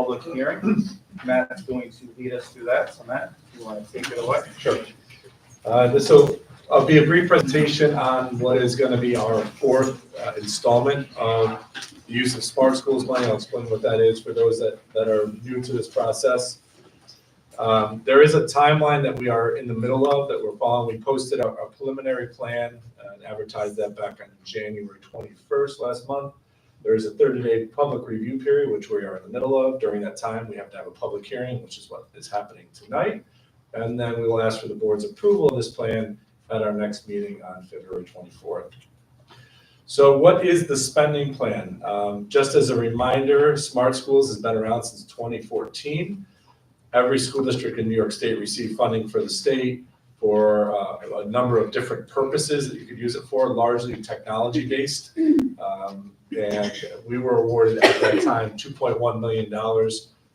public hearing. Matt's going to lead us through that. So Matt, if you want to take it away. Sure. This will be a brief presentation on what is going to be our fourth installment of the use of Smart Schools money. I'll explain what that is for those that are new to this process. There is a timeline that we are in the middle of that we're following. We posted a preliminary plan and advertised that back on January 21st last month. There is a 30-day public review period, which we are in the middle of. During that time, we have to have a public hearing, which is what is happening tonight. And then we will ask for the board's approval of this plan at our next meeting on February 24th. So what is the spending plan? Just as a reminder, Smart Schools has been around since 2014. Every school district in New York State received funding for the state for a number of different purposes that you could use it for, largely technology-based. And we were awarded at that time $2.1 million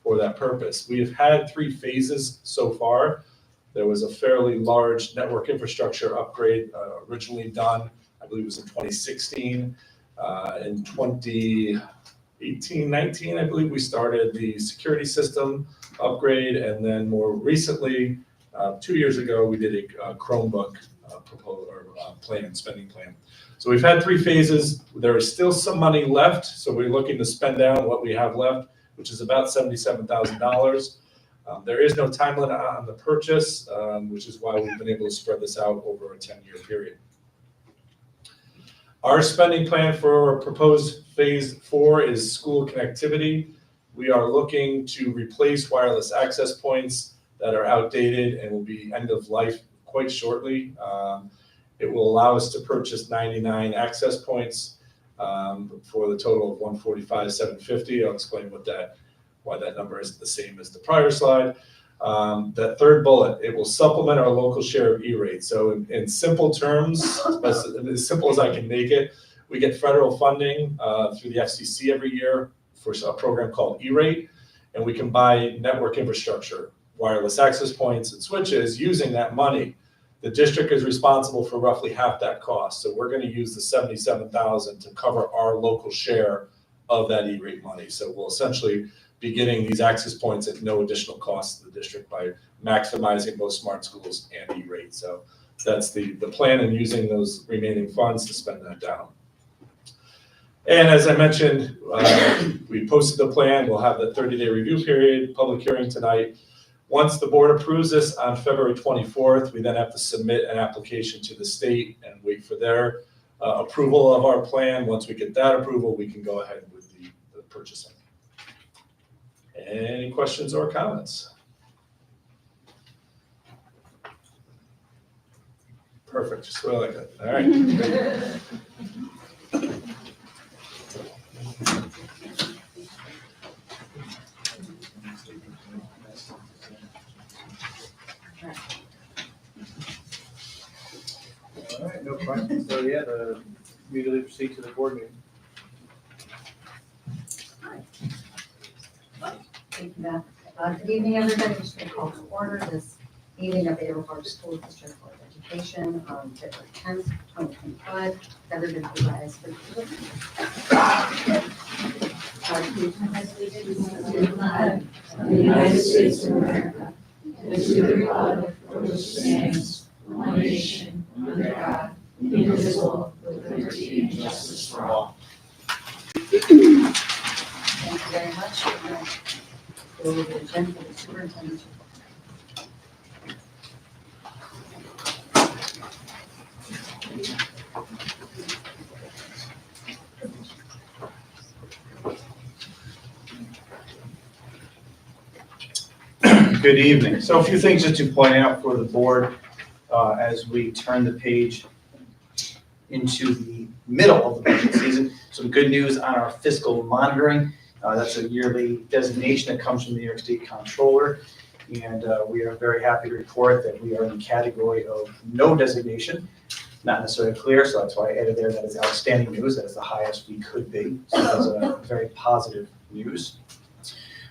for that purpose. We have had 3 phases so far. There was a fairly large network infrastructure upgrade originally done, I believe it was in 2016. In 2018-19, I believe we started the security system upgrade, and then more recently, 2 years ago, we did a Chromebook spending plan. So we've had 3 phases. There is still some money left, so we're looking to spend down what we have left, which is about $77,000. There is no time limit on the purchase, which is why we've been able to spread this out over a 10-year period. Our spending plan for proposed phase 4 is school connectivity. We are looking to replace wireless access points that are outdated and will be end of life quite shortly. It will allow us to purchase 99 access points for the total of $145,750. I'll explain why that number isn't the same as the prior slide. That third bullet, it will supplement our local share of E-rate. So in simple terms, as simple as I can make it, we get federal funding through the FCC every year for a program called E-rate, and we can buy network infrastructure, wireless access points and switches using that money. The district is responsible for roughly half that cost. So we're going to use the $77,000 to cover our local share of that E-rate money. So we'll essentially be getting these access points at no additional cost to the district by maximizing both Smart Schools and E-rate. So that's the plan, and using those remaining funds to spend that down. And as I mentioned, we posted the plan. We'll have the 30-day review period, public hearing tonight. Once the board approves this on February 24th, we then have to submit an application to the state and wait for their approval of our plan. Once we get that approval, we can go ahead with the purchasing. Any questions or comments? Perfect, just what I like that. All right. All right, no questions. So yeah, immediately proceed to the board meeting. Thank you, Matt. Good evening, everybody. I'm just going to call to order this meeting of the Averill School District Board of Education on February 10th, 2025. Everybody rise for the flag of the United States of America and to the republic for which stands one nation under God, indivisible, with liberty and justice for all. Thank you very much. Go over the agenda for the superintendent's report. Good evening. So a few things just to point out for the board as we turn the page into the middle of the budget season. Some good news on our fiscal monitoring. That's a yearly designation that comes from the New York State Comptroller. And we are very happy to report that we are in the category of no designation. Not necessarily clear, so that's why I added there that is outstanding news. That is the highest we could be. So that's a very positive news.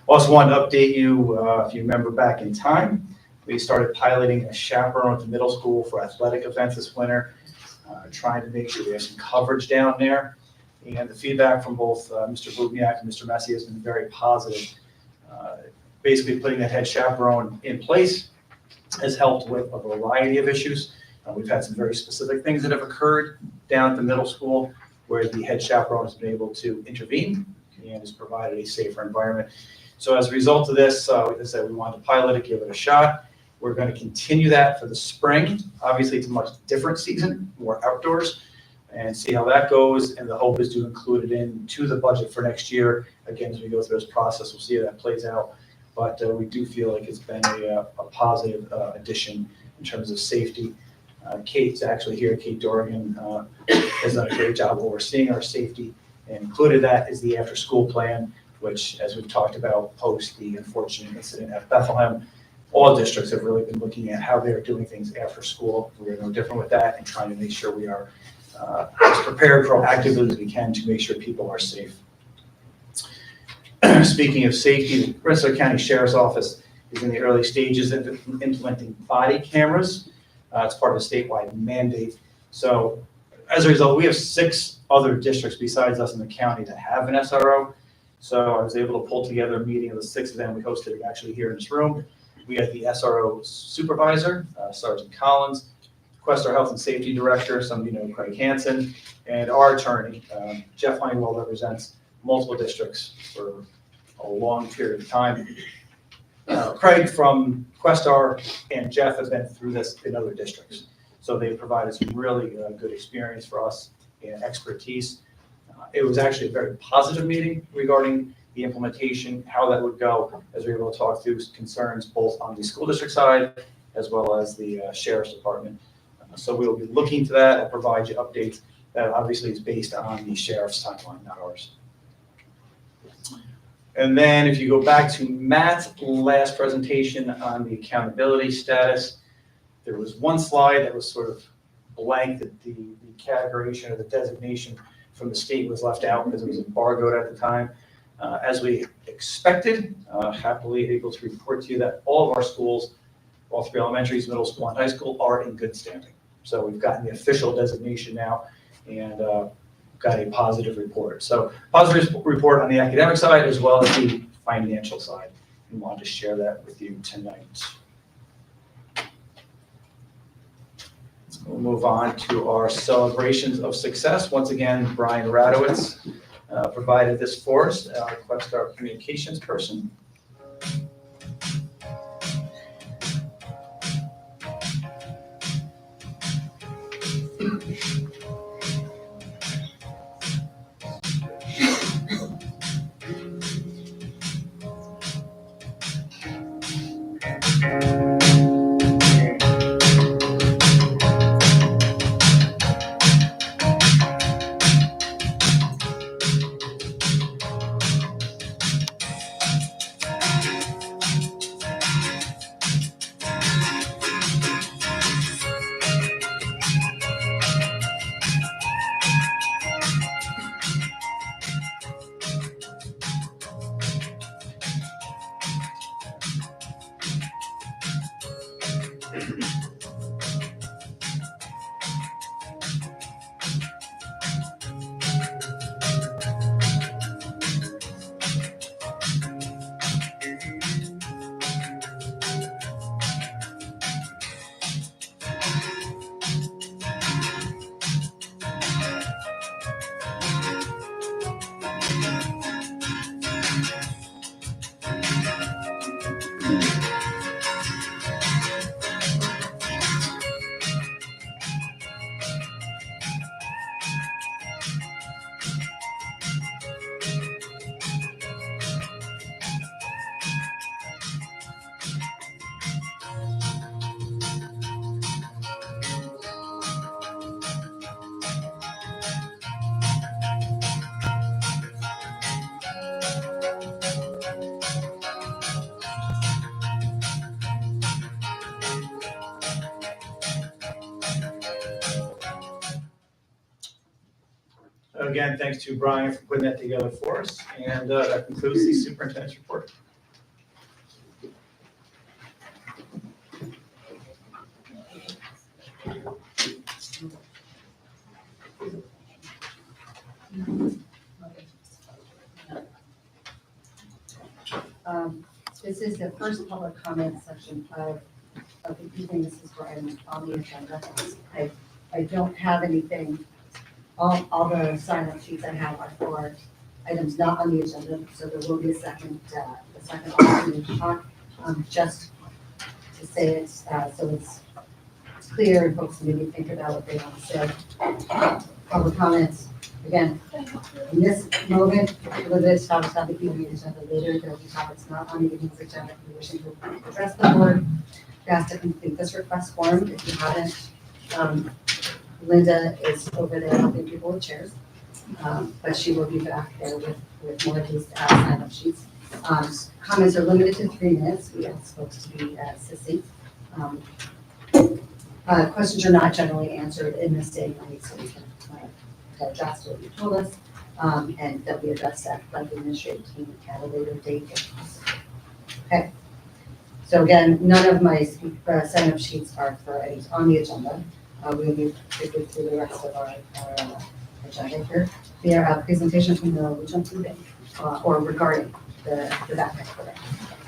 Also wanted to update you, if you remember back in time, we started piloting a chaperone at the middle school for athletic events this winter, trying to make sure we have some coverage down there. And the feedback from both Mr. Bubniak and Mr. Messi has been very positive. basically putting that head chaperone in place has helped with a variety of issues. We've had some very specific things that have occurred down at the middle school where the head chaperone has been able to intervene and has provided a safer environment. So as a result of this, like I said, we wanted to pilot it, give it a shot. We're going to continue that for the spring. Obviously, it's a much different season, more outdoors, and see how that goes. And the hope is to include it into the budget for next year. Again, as we go through this process, we'll see how that plays out. But we do feel like it's been a positive addition in terms of safety. Kate's actually here. Kate Dorrigan has done a great job overseeing our safety, and included that is the after-school plan, which, as we've talked about, post the unfortunate incident at Bethlehem, all districts have really been looking at how they're doing things after school. We're no different with that and trying to make sure we are as prepared proactively as we can to make sure people are safe. Speaking of safety, the Rensselaer County Sheriff's Office is in the early stages of implementing body cameras. It's part of a statewide mandate. So as a result, we have 6 other districts besides us in the county that have an SRO. So I was able to pull together a meeting of the 6 of them. We hosted it actually here in this room. We had the SRO supervisor, Sergeant Collins, Questar Health and Safety Director, some of you know Craig Hansen, and our attorney, Jeff Honeywell, represents multiple districts for a long period of time. Craig from Questar and Jeff have been through this in other districts. So they've provided some really good experience for us and expertise. It was actually a very positive meeting regarding the implementation, how that would go, as we were able to talk through concerns both on the school district side as well as the sheriff's department. So we will be looking to that and provide you updates. That obviously is based on the sheriff's timeline, not ours. And then if you go back to Matt's last presentation on the accountability status, there was one slide that was sort of blank, that the categorization or the designation from the state was left out because it was embargoed at the time. As we expected, happily able to report to you that all of our schools, all 3 elementaries, middle school, and high school, are in good standing. So we've gotten the official designation now, and got a positive report. So positive report on the academic side as well as the financial side. We wanted to share that with you tonight. We'll move on to our celebrations of success. Once again, Brian Radowitz provided this for us, our Questar communications person. Again, thanks to Brian for putting that together for us. And that concludes the superintendent's report. This is the first public comment section of the evening. This is for items on the agenda. I don't have anything, all the sign-up sheets I have are for items not on the agenda, so there will be a second opportunity to talk. Just to say it, so it's clear and folks maybe think about what they want to say. Public comments, again, in this moment, limited topics on the evening agenda. Later, there will be topics not on the evening's agenda. If you're wishing to address the board, you have to complete this request form. If you haven't, Linda is over there helping people with chairs, but she will be back there with more of these sign-up sheets. Comments are limited to 3 minutes. We ask folks to be succinct. Questions are not generally answered in this day and age, so we can adjust what you told us, and they'll be addressed by the administrative team at a later date if possible. Okay. So again, none of my sign-up sheets are for items on the agenda. We'll be quickly through the rest of our agenda here. There are presentations from the regional food bank, or regarding the backpack program.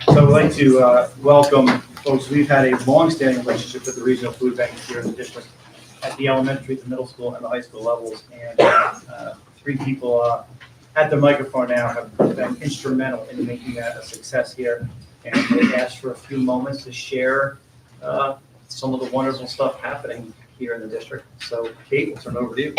So I'd like to welcome folks. We've had a long-standing relationship with the regional food bank here in the district at the elementary, the middle school, and the high school levels. And 3 people at the microphone now have been instrumental in making that a success here. And they asked for a few moments to share some of the wonderful stuff happening here in the district. So Kate, we'll turn it over to you.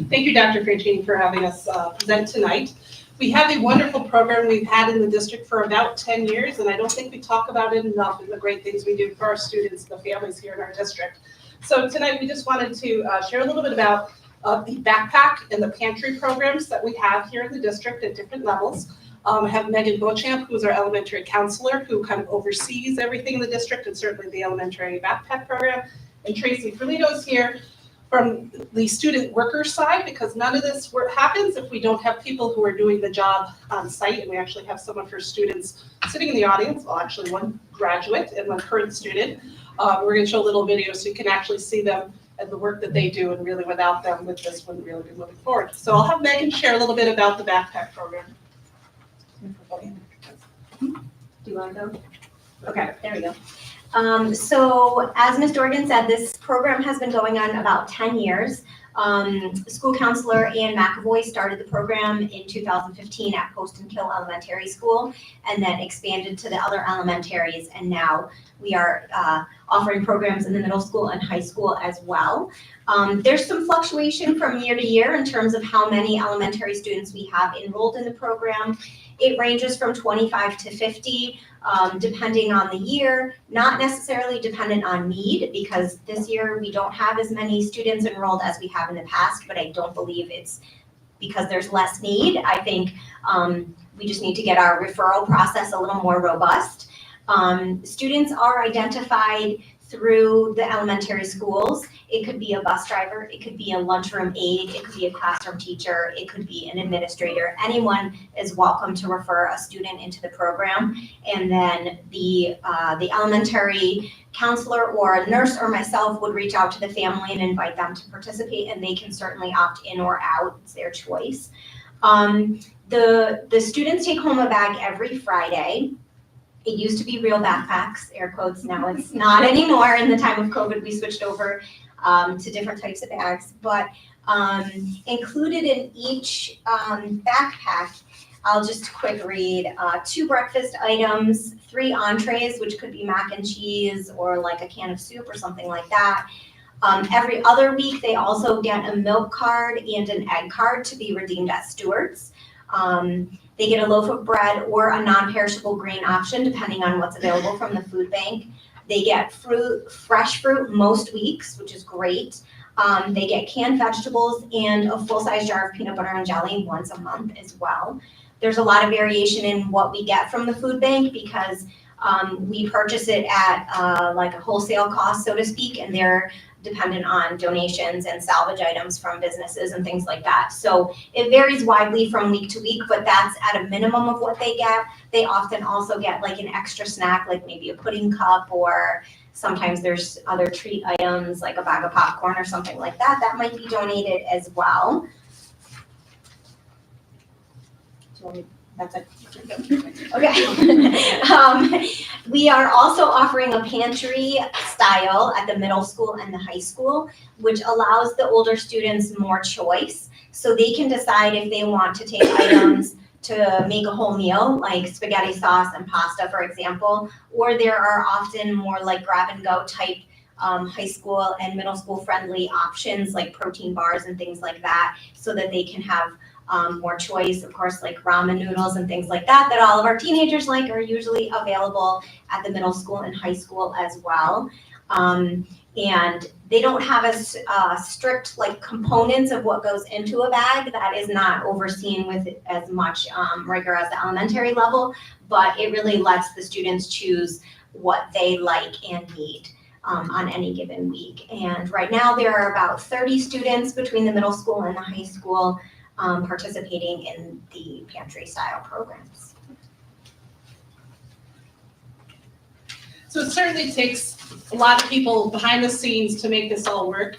Thank you, Dr. Franchini, for having us present tonight. We have a wonderful program we've had in the district for about 10 years, and I don't think we talk about it enough and the great things we do for our students and the families here in our district. So tonight we just wanted to share a little bit about the backpack and the pantry programs that we have here in the district at different levels. I have Megan Beauchamp, who is our elementary counselor, who kind of oversees everything in the district and certainly the elementary backpack program. And Tracy Ferlito is here from the student worker side, because none of this work happens if we don't have people who are doing the job on site. And we actually have some of her students sitting in the audience, well, actually one graduate and one current student. We're going to show a little video so you can actually see them and the work that they do, and really without them with this wouldn't really be moving forward. So I'll have Megan share a little bit about the backpack program. Do you want to go? Okay, there we go. So as Ms. Dorgan said, this program has been going on about 10 years. School counselor Ann McAvoy started the program in 2015 at Post and Kill Elementary School, and then expanded to the other elementaries, and now we are offering programs in the middle school and high school as well. There's some fluctuation from year to year in terms of how many elementary students we have enrolled in the program. It ranges from 25 to 50, depending on the year, not necessarily dependent on need, because this year we don't have as many students enrolled as we have in the past, but I don't believe it's because there's less need. I think we just need to get our referral process a little more robust. Students are identified through the elementary schools. It could be a bus driver, it could be a lunchroom aide, it could be a classroom teacher, it could be an administrator. Anyone is welcome to refer a student into the program. And then the elementary counselor or nurse or myself would reach out to the family and invite them to participate, and they can certainly opt in or out, it's their choice. The students take home a bag every Friday. It used to be real backpacks, air quotes, now it's not anymore. In the time of COVID, we switched over to different types of bags, but included in each backpack, I'll just quick read, 2 breakfast items, 3 entrees, which could be mac and cheese or like a can of soup or something like that. Every other week, they also get a milk card and an egg card to be redeemed at Stewart's. They get a loaf of bread or a non-perishable grain option, depending on what's available from the food bank. They get fruit, fresh fruit most weeks, which is great. They get canned vegetables and a full-size jar of peanut butter and jelly once a month as well. There's a lot of variation in what we get from the food bank because we purchase it at like a wholesale cost, so to speak, and they're dependent on donations and salvage items from businesses and things like that. So it varies widely from week to week, but that's at a minimum of what they get. They often also get like an extra snack, like maybe a pudding cup, or sometimes there's other treat items like a bag of popcorn or something like that. That might be donated as well. That's it. Okay. We are also offering a pantry style at the middle school and the high school, which allows the older students more choice. So they can decide if they want to take items to make a whole meal, like spaghetti sauce and pasta, for example, or there are often more like grab and go type high school and middle school friendly options like protein bars and things like that, so that they can have more choice. Of course, like ramen noodles and things like that, that all of our teenagers like, are usually available at the middle school and high school as well. And they don't have as strict like components of what goes into a bag. That is not overseen with as much rigor as the elementary level, but it really lets the students choose what they like and need on any given week. And right now there are about 30 students between the middle school and the high school participating in the pantry style programs. So it certainly takes a lot of people behind the scenes to make this all work.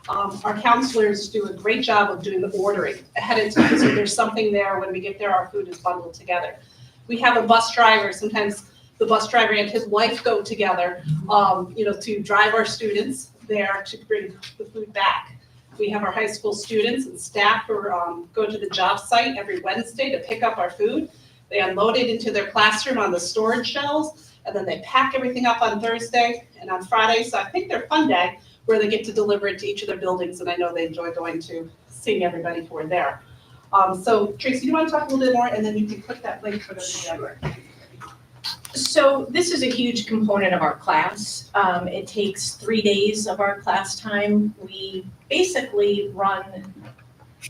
Our counselors do a great job of doing the ordering ahead of time, so there's something there when we get there, our food is bundled together. We have a bus driver, sometimes the bus driver and his wife go together, to drive our students there to bring the food back. We have our high school students and staff who go to the job site every Wednesday to pick up our food. They unload it into their classroom on the storage shelves, and then they pack everything up on Thursday and on Friday. So I think they're fun day where they get to deliver it to each of their buildings, and I know they enjoy going to seeing everybody who are there. So Tracy, do you want to talk a little bit more, and then you can click that link for the Sure. So this is a huge component of our class. It takes 3 days of our class time. We basically run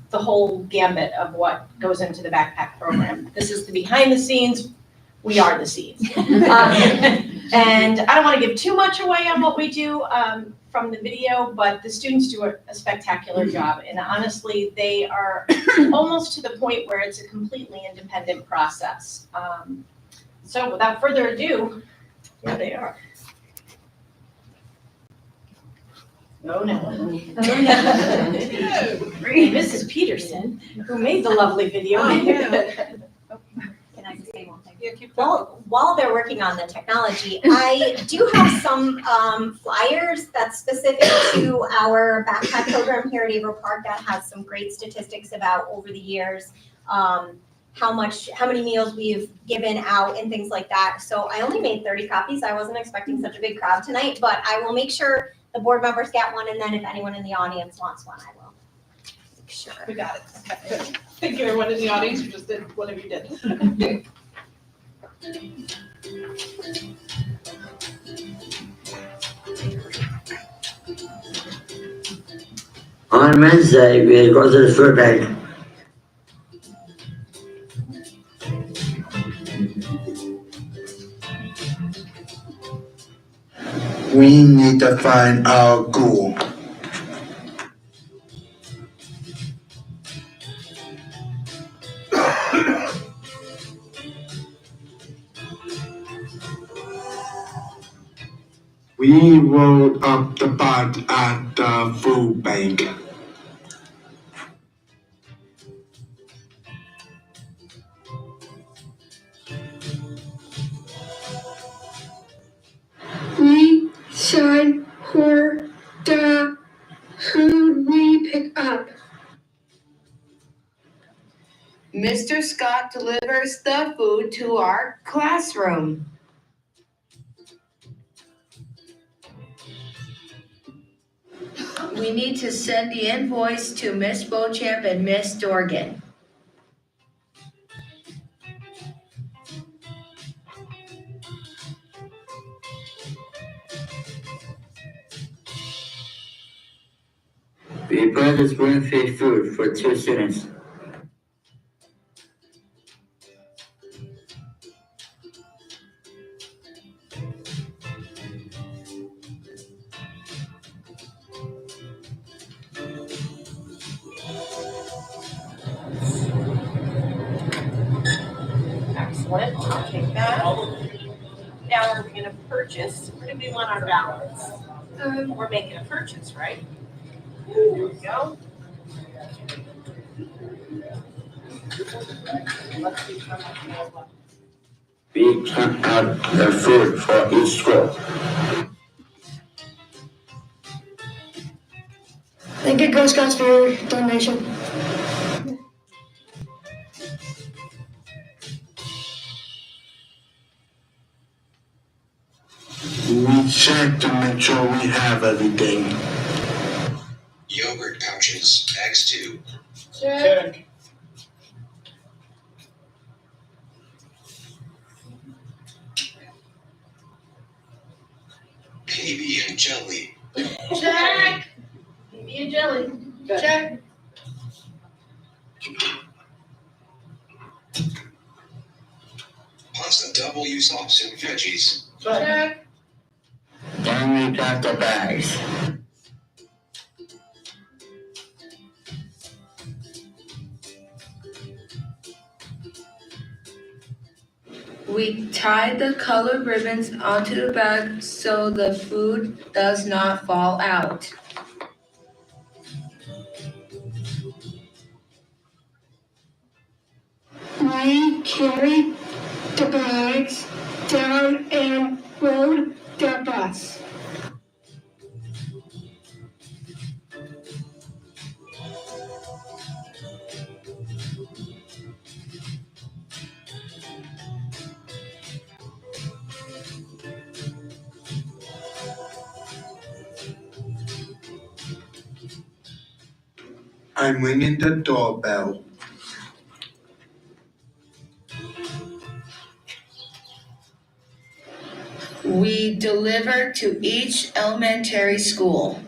the whole gambit of what goes into the backpack program. This is the behind the scenes. We are the scenes. And I don't want to give too much away on what we do from the video, but the students do a spectacular job. And honestly, they are almost to the point where it's a completely independent process. So without further ado, here they are. Oh no. Mrs. Peterson, who made the lovely video. Can I just say one thing? Yeah, keep going. While they're working on the technology, I do have some flyers that's specific to our backpack program here at Averill Park that has some great statistics about over the years, how many meals we've given out and things like that. So I only made 30 copies. I wasn't expecting such a big crowd tonight, but I will make sure the board members get one, and then if anyone in the audience wants one, I will make sure. We got it. Okay, good. Thank you, everyone in the audience who just did whatever you did. On Wednesday, we go to the food bank. We need to find our goal. We rolled up the box at the food bank. We sign for the food we pick up. Mr. Scott delivers the food to our classroom. We need to send the invoice to Miss Beauchamp and Miss Dorgan. We brought us spoon-fed food for 2 students. Excellent, I'll take that. Now we're gonna purchase, what do we want our balance? We're making a purchase, right? There we go. We plan out the food for each school. Thank you, Girl Scouts, for your donation. We check to make sure we have everything. Yogurt pouches, X2. Check. PB and jelly. Check. PB and jelly. Check. Pasta double use sauce and veggies. Check. Then we got the bags. We tie the colored ribbons onto the bag so the food does not fall out. We carry the bags down and rode the bus. I'm ringing the doorbell. We deliver to each elementary school.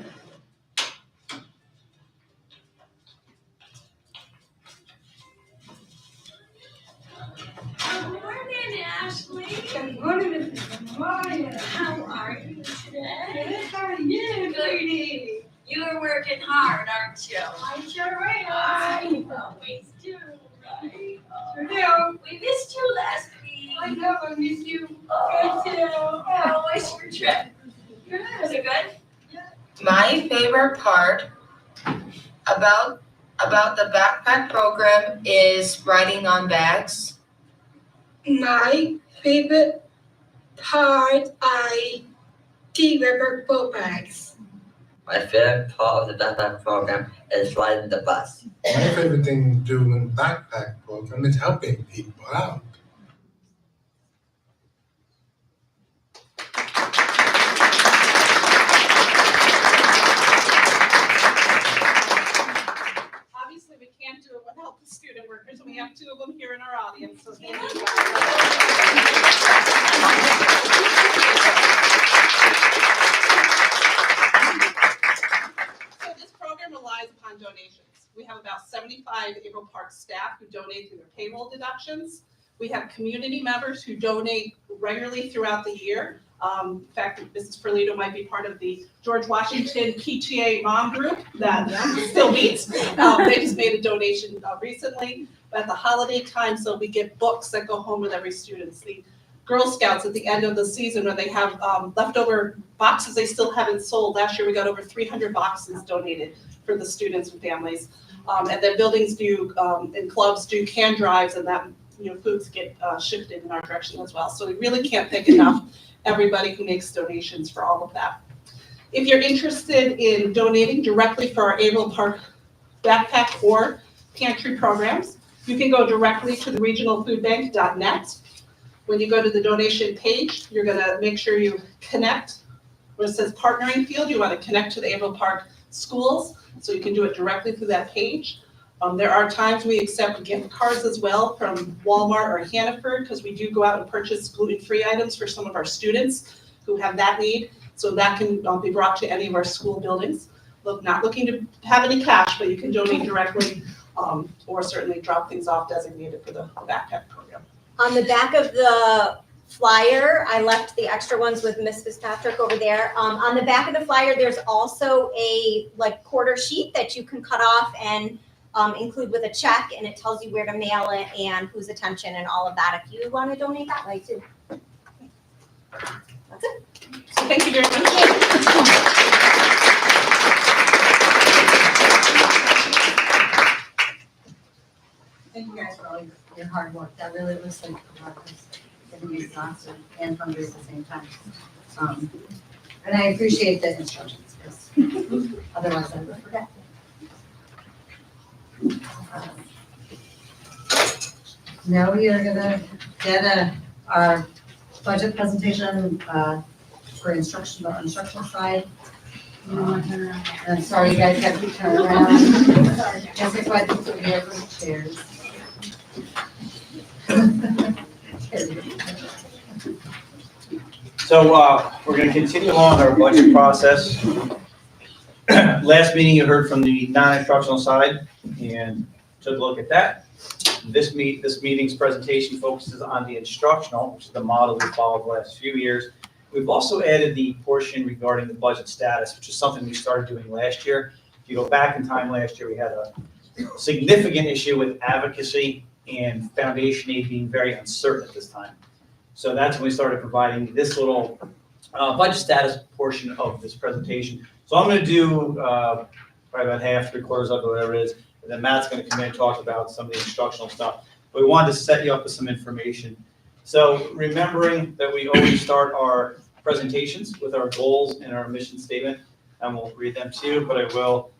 Good morning, Ashley. Good morning. Good morning. How are you today? Good. How are you? Good. You are working hard, aren't you? I sure am. I always do, right? Sure do. We missed you last week. I know. I missed you. Oh, good too. How was your trip? Good. Was it good? Yeah. My favorite part about the backpack program is riding on bags. My favorite part I deliver book bags. My favorite part of the backpack program is riding the bus. My favorite thing to do in the backpack program is helping people out. Obviously, we can't do it without the student workers, and we have two of them here in our audience, so thank you guys. So this program relies upon donations. We have about 75 Averill Park staff who donate through their payroll deductions. We have community members who donate regularly throughout the year. In fact, Mrs. Ferlito might be part of the George Washington PTA mom group that still meets. They just made a donation recently at the holiday time, so we get books that go home with every student. The Girl Scouts at the end of the season, when they have leftover boxes they still haven't sold. Last year we got over 300 boxes donated for the students and families. And then buildings do, and clubs do can drives, and that, foods get shifted in our direction as well. So we really can't thank enough everybody who makes donations for all of that. If you're interested in donating directly for our Averill Park backpack or pantry programs, you can go directly to the regionalfoodbank.net. When you go to the donation page, you're gonna make sure you connect where it says partnering field. You wanna connect to the Averill Park schools, so you can do it directly through that page. There are times we accept gift cards as well from Walmart or Hannaford, because we do go out and purchase gluten-free items for some of our students who have that need. So that can be brought to any of our school buildings. Look, not looking to have any cash, but you can donate directly, or certainly drop things off designated for the backpack program. On the back of the flyer, I left the extra ones with Miss Fitzpatrick over there. On the back of the flyer, there's also a quarter sheet that you can cut off and include with a check, and it tells you where to mail it and whose attention and all of that if you want to donate that way too. That's it. So thank you very much. Thank you guys. hard work. That really was like a lot of getting exhausted and hungry at the same time. And I appreciate the instructions, because otherwise I would forget. Now we are gonna get our budget presentation for instructional side. I'm sorry, you guys have to turn around. Just if I put here for the chairs. So we're going to continue along our budget process. Last meeting you heard from the non-instructional side and took a look at that. This meeting's presentation focuses on the instructional, which is the model we followed the last few years. We've also added the portion regarding the budget status, which is something we started doing last year. If you go back in time last year, we had a significant issue with advocacy and foundation aid being very uncertain at this time. So that's when we started providing this little budget status portion of this presentation. So I'm going to do probably about half, 3/4 of it, whatever it is, and then Matt's going to come in and talk about some of the instructional stuff. But we wanted to set you up with some information. So remembering that we always start our presentations with our goals and our mission statement, and we'll read them to you, but I will,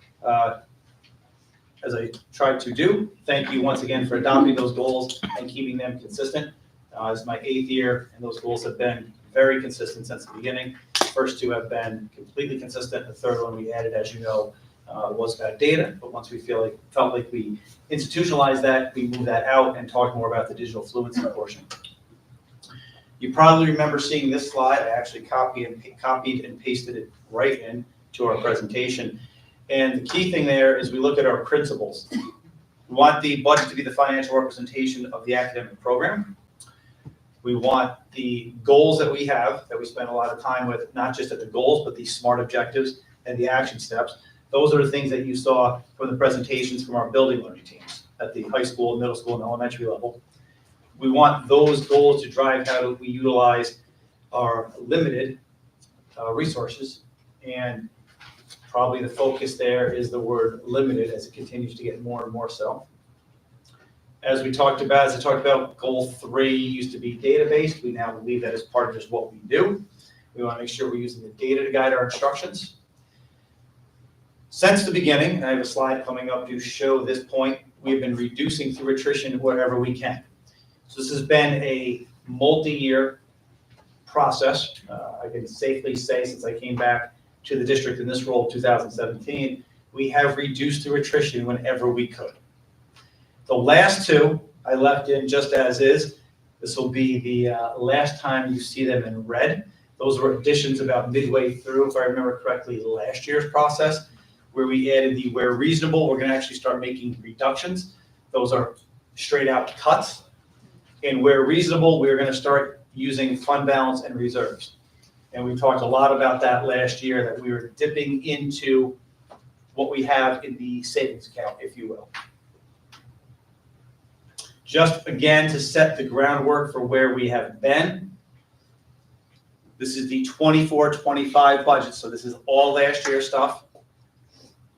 as I tried to do, thank you once again for adopting those goals and keeping them consistent. It's my 8th year, and those goals have been very consistent since the beginning. The first 2 have been completely consistent. The third one we added, as you know, was about data, but once we felt like we institutionalized that, we moved that out and talked more about the digital fluency portion. You probably remember seeing this slide. I actually copied and pasted it right into our presentation. And the key thing there is we look at our principles. We want the budget to be the financial representation of the academic program. We want the goals that we have, that we spend a lot of time with, not just at the goals, but the SMART objectives and the action steps. Those are the things that you saw from the presentations from our building learning teams at the high school, middle school, and elementary level. We want those goals to drive how we utilize our limited resources, and probably the focus there is the word limited as it continues to get more and more so. As I talked about, goal 3 used to be data-based. We now believe that is part of just what we do. We want to make sure we're using the data to guide our instructions. Since the beginning, and I have a slide coming up to show this point, we've been reducing through attrition wherever we can. So this has been a multi-year process. I can safely say since I came back to the district in this role in 2017, we have reduced through attrition whenever we could. The last 2 I left in just as is. This will be the last time you see them in red. Those were additions about midway through, if I remember correctly, last year's process, where we added the where reasonable, we're going to actually start making reductions. Those are straight out cuts. And where reasonable, we're going to start using fund balance and reserves. And we talked a lot about that last year, that we were dipping into what we have in the savings account, if you will. Just again, to set the groundwork for where we have been. This is the 24-25 budget, so this is all last year's stuff.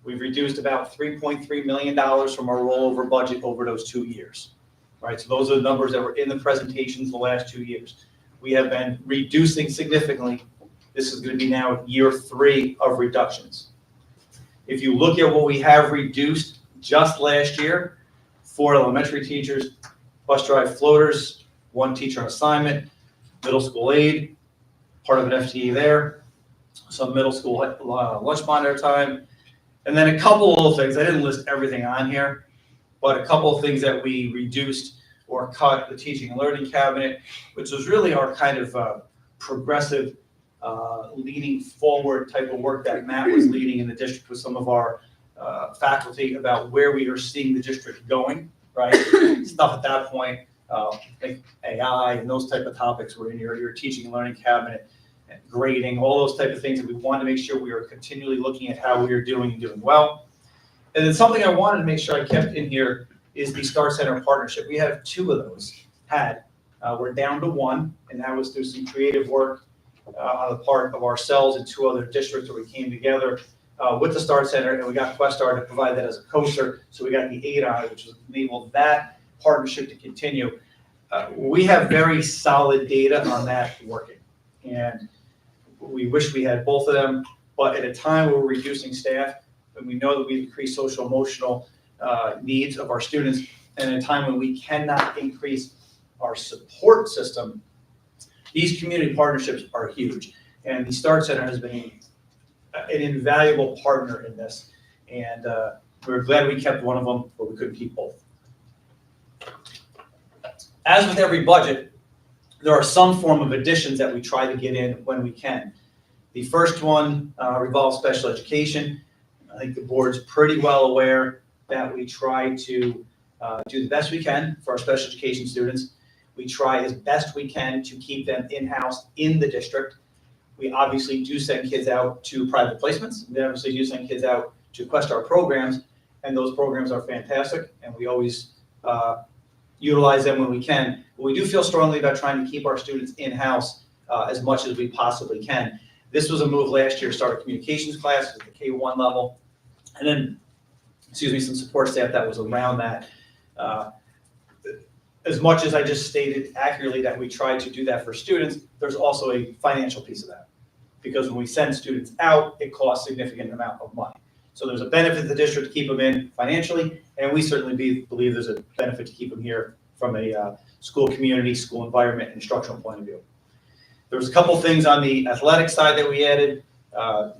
We've reduced about $3.3 million from our rollover budget over those 2 years. Right, so those are the numbers that were in the presentations the last 2 years. We have been reducing significantly. This is going to be now year 3 of reductions. If you look at what we have reduced just last year, 4 elementary teachers, bus drive floaters, 1 teacher on assignment, middle school aide, part of an FTE there, some middle school lunch monitor time, and then a couple of things. I didn't list everything on here, but a couple of things that we reduced or cut: the teaching and learning cabinet, which was really our kind of progressive, leaning forward type of work that Matt was leading in the district with some of our faculty about where we are seeing the district going, right? Stuff at that point, like AI and those type of topics were in your teaching and learning cabinet, and grading, all those type of things that we wanted to make sure we are continually looking at how we are doing and doing well. And then something I wanted to make sure I kept in here is the Star Center partnership. We have 2 of those we're down to 1, and that was through some creative work on the part of ourselves and 2 other districts where we came together with the Star Center, and we got Questar to provide that as a coaster. So we got the aid on it, which enabled that partnership to continue. We have very solid data on that working. And we wish we had both of them, but at a time where we're reducing staff, and we know that we've increased social emotional needs of our students, and at a time when we cannot increase our support system, these community partnerships are huge. And the Start Center has been an invaluable partner in this. And we're glad we kept one of them, but we couldn't keep both. As with every budget, there are some form of additions that we try to get in when we can. The first one revolves special education. I think the board's pretty well aware that we try to do the best we can for our special education students. We try as best we can to keep them in-house in the district. We obviously do send kids out to private placements. We obviously do send kids out to Questar programs, and those programs are fantastic, and we always utilize them when we can. But we do feel strongly about trying to keep our students in-house as much as we possibly can. This was a move last year to start a communications class at the K-1 level, and then, some support staff that was around that. As much as I just stated accurately that we try to do that for students, there's also a financial piece of that. Because when we send students out, it costs a significant amount of money. So there's a benefit to the district to keep them in financially, and we certainly believe there's a benefit to keep them here from a school community, school environment, and instructional point of view. There was a couple things on the athletic side that we added.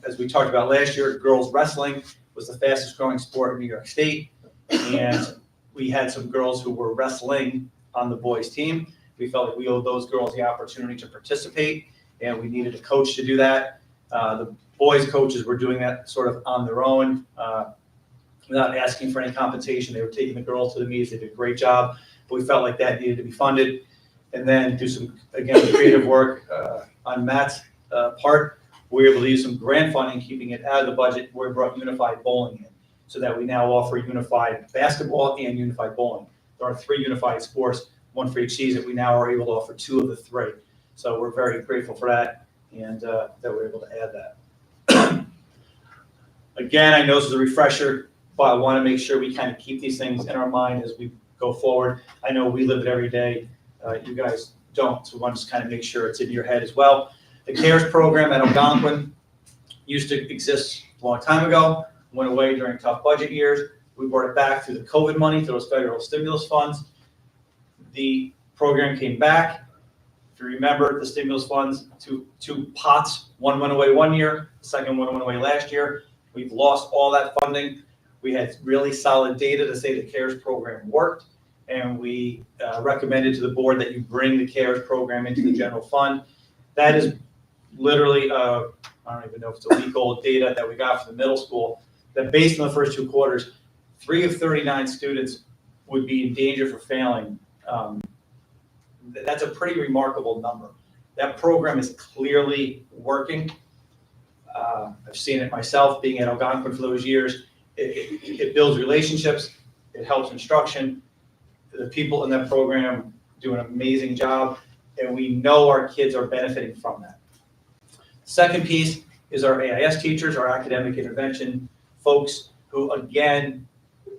As we talked about last year, girls wrestling was the fastest growing sport in New York State, and we had some girls who were wrestling on the boys team. We felt like we owed those girls the opportunity to participate, and we needed a coach to do that. The boys coaches were doing that sort of on their own, without asking for any compensation. They were taking the girls to the meets. They did a great job, but we felt like that needed to be funded. And then do some, again, creative work on Matt's part. We were able to use some grant funding, keeping it out of the budget, where we brought unified bowling in, so that we now offer unified basketball and unified bowling. There are 3 unified sports, one for each season. We now are able to offer 2 of the 3. So we're very grateful for that, and that we're able to add that. Again, I know this is a refresher, but I want to make sure we kind of keep these things in our mind as we go forward. I know we live it every day. You guys don't, so we want to just kind of make sure it's in your head as well. The CARES program at Algonquin used to exist a long time ago, went away during tough budget years. We brought it back through the COVID money, through those federal stimulus funds. The program came back. If you remember, the stimulus funds, two pots, one went away one year, the second one went away last year. We've lost all that funding. We had really solid data to say the CARES program worked, and we recommended to the board that you bring the CARES program into the general fund. That is literally, I don't even know if it's a week old data that we got from the middle school, that based on the first 2 quarters, 3 of 39 students would be in danger for failing. That's a pretty remarkable number. That program is clearly working. I've seen it myself, being at Algonquin for those years. It builds relationships, it helps instruction. The people in that program do an amazing job, and we know our kids are benefiting from that. Second piece is our AIS teachers, our academic intervention folks, who, again, a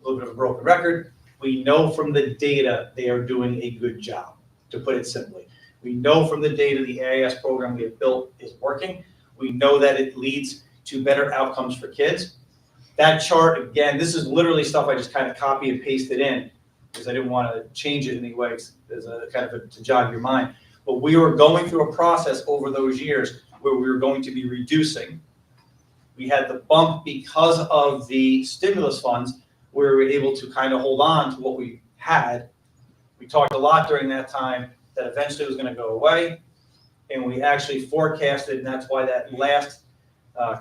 little bit of a broken record, we know from the data they are doing a good job, to put it simply. We know from the data the AIS program we have built is working. We know that it leads to better outcomes for kids. That chart, again, this is literally stuff I just kind of copy and pasted in because I didn't want to change it in any way as a kind of to jog your mind. But we were going through a process over those years where we were going to be reducing. We had the bump because of the stimulus funds, where we were able to kind of hold on to what we had. We talked a lot during that time that eventually it was going to go away, and we actually forecasted, and that's why that last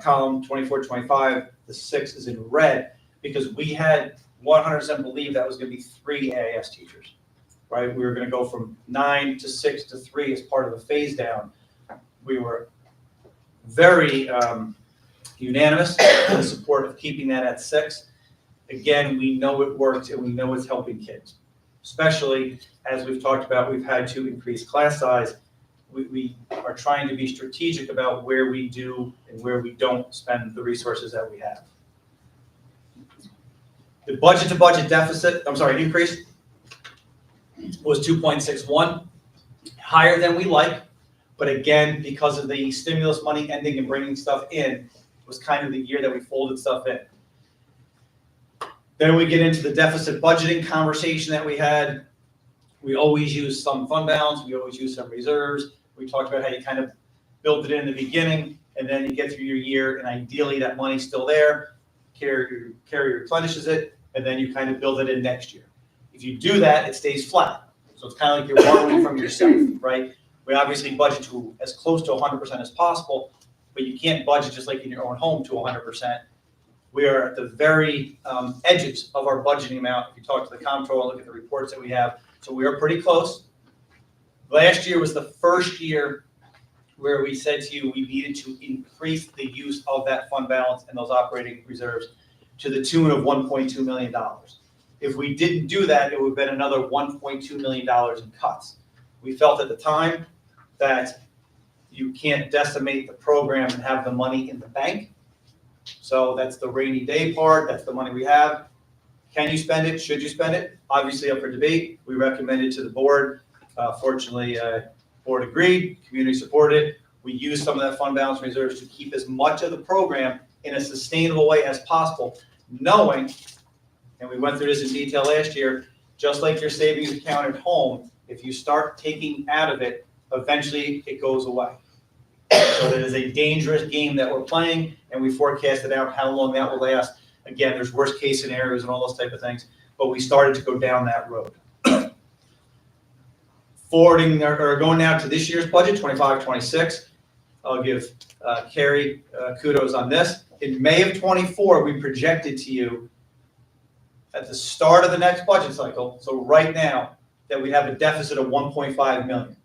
column, 24-25, the 6 is in red, because we had 100% believe that was going to be 3 AIS teachers, right? We were going to go from 9 to 6 to 3 as part of the phase down. We were very unanimous in support of keeping that at 6. Again, we know it works, and we know it's helping kids. Especially, as we've talked about, we've had to increase class size. We are trying to be strategic about where we do and where we don't spend the resources that we have. The budget to budget deficit, increase was 2.61, higher than we like. But again, because of the stimulus money ending and bringing stuff in, it was kind of the year that we folded stuff in. Then we get into the deficit budgeting conversation that we had. We always use some fund balance, we always use some reserves. We talked about how you kind of build it in the beginning, and then you get through your year, and ideally that money's still there. Carrier replenishes it, and then you kind of build it in next year. If you do that, it stays flat. So it's kind of like you're borrowing from yourself, right? We obviously budget to as close to 100% as possible, but you can't budget just like in your own home to 100%. We are at the very edges of our budgeting amount. If you talk to the comptroller, look at the reports that we have. So we are pretty close. Last year was the first year where we said to you we needed to increase the use of that fund balance and those operating reserves to the tune of $1.2 million. If we didn't do that, it would have been another $1.2 million in cuts. We felt at the time that you can't decimate the program and have the money in the bank. So that's the rainy day part, that's the money we have. Can you spend it? Should you spend it? Obviously up for debate. We recommended to the board. Fortunately, board agreed, community supported it. We used some of that fund balance reserves to keep as much of the program in a sustainable way as possible, knowing, and we went through this in detail last year, just like your savings account at home, if you start taking out of it, eventually it goes away. So it is a dangerous game that we're playing, and we forecasted out how long that will last. Again, there's worst case scenarios and all those type of things, but we started to go down that road. Forwarding or going now to this year's budget, 25-26. I'll give Carrie kudos on this. In May of 24, we projected to you at the start of the next budget cycle, so right now, that we have a deficit of 1.5 million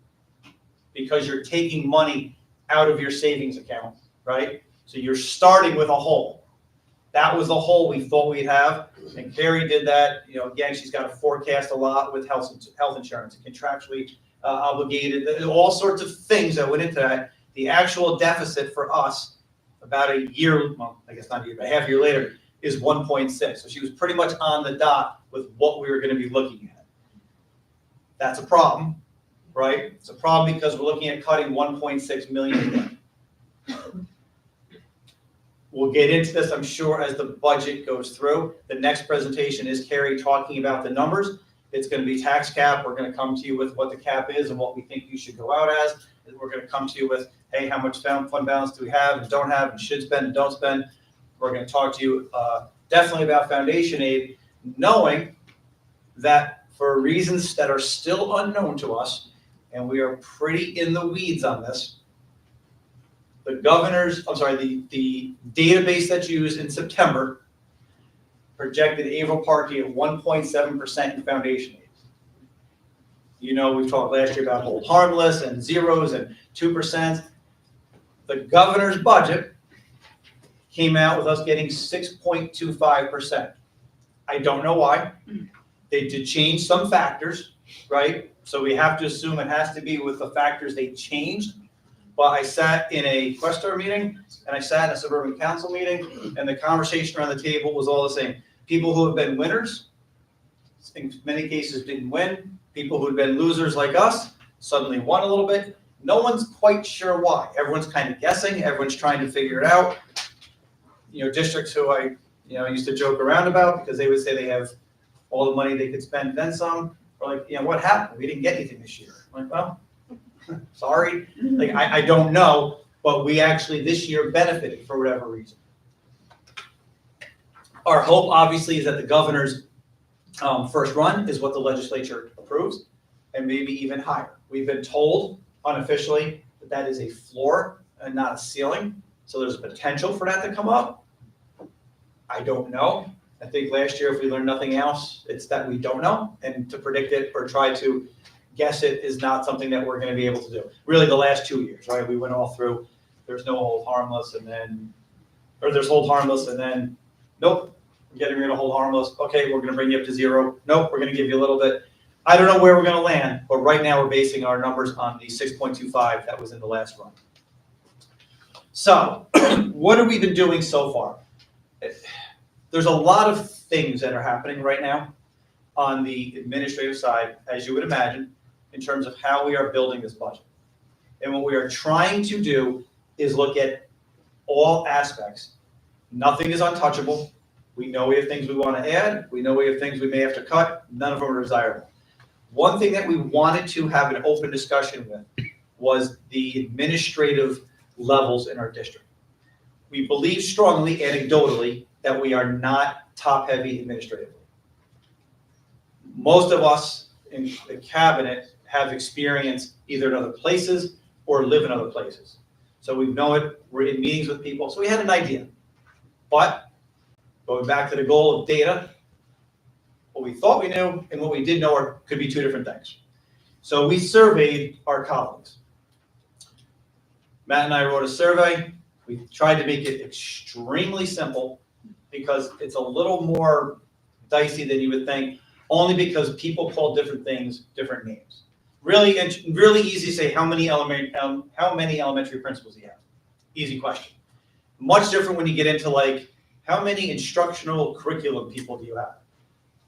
because you're taking money out of your savings account, right? So you're starting with a hole. That was the hole we thought we'd have, and Carrie did that. You know, again, she's got to forecast a lot with health insurance, contractually obligated, all sorts of things that went into that. The actual deficit for us, about a year, well, I guess not a year, but a half year later, is 1.6. So she was pretty much on the dot with what we were going to be looking at. That's a problem, right? It's a problem because we're looking at cutting 1.6 million. We'll get into this, I'm sure, as the budget goes through. The next presentation is Carrie talking about the numbers. It's going to be tax cap. We're going to come to you with what the cap is and what we think you should go out as. And we're going to come to you with, hey, how much fund balance do we have and don't have and should spend and don't spend. We're going to talk to you definitely about foundation aid, knowing that for reasons that are still unknown to us, and we are pretty in the weeds on this, the database that's used in September projected Averill Parking at 1.7% in foundation aid. You know, we've talked last year about hold harmless and zeros and 2%. The governor's budget came out with us getting 6.25%. I don't know why. They did change some factors, right? So we have to assume it has to be with the factors they changed. But I sat in a Questar meeting and I sat in a suburban council meeting, and the conversation around the table was all the same. People who have been winners, in many cases didn't win. People who had been losers like us suddenly won a little bit. No one's quite sure why. Everyone's kind of guessing. Everyone's trying to figure it out. You know, districts who I used to joke around about because they would say they have all the money they could spend, then some. Or like, what happened? We didn't get anything this year. I'm like, well, sorry. Like, I don't know, but we actually this year benefited for whatever reason. Our hope, obviously, is that the governor's first run is what the legislature approves, and maybe even higher. We've been told unofficially that that is a floor and not a ceiling, so there's a potential for that to come up. I don't know. I think last year, if we learned nothing else, it's that we don't know, and to predict it or try to guess it is not something that we're going to be able to do. Really, the last 2 years, right? We went all through. There's no hold harmless, and then, or there's hold harmless, and then, nope, we're getting rid of hold harmless. Okay, we're going to bring you up to zero. Nope, we're going to give you a little bit. I don't know where we're going to land, but right now we're basing our numbers on the 6.25 that was in the last run. So, what have we been doing so far? there's a lot of things that are happening right now on the administrative side, as you would imagine, in terms of how we are building this budget. And what we are trying to do is look at all aspects. Nothing is untouchable. We know we have things we want to add. We know we have things we may have to cut. None of them are desirable. One thing that we wanted to have an open discussion with was the administrative levels in our district. We believe strongly, anecdotally, that we are not top-heavy administratively. Most of us in the cabinet have experience either in other places or live in other places. So we know it, we're in meetings with people, so we had an idea. But going back to the goal of data, what we thought we knew and what we did know could be two different things. So we surveyed our colleagues. Matt and I wrote a survey. We tried to make it extremely simple because it's a little more dicey than you would think, only because people call different things different names. Really easy to say how many elementary principals do you have? Easy question. Much different when you get into like, how many instructional curriculum people do you have?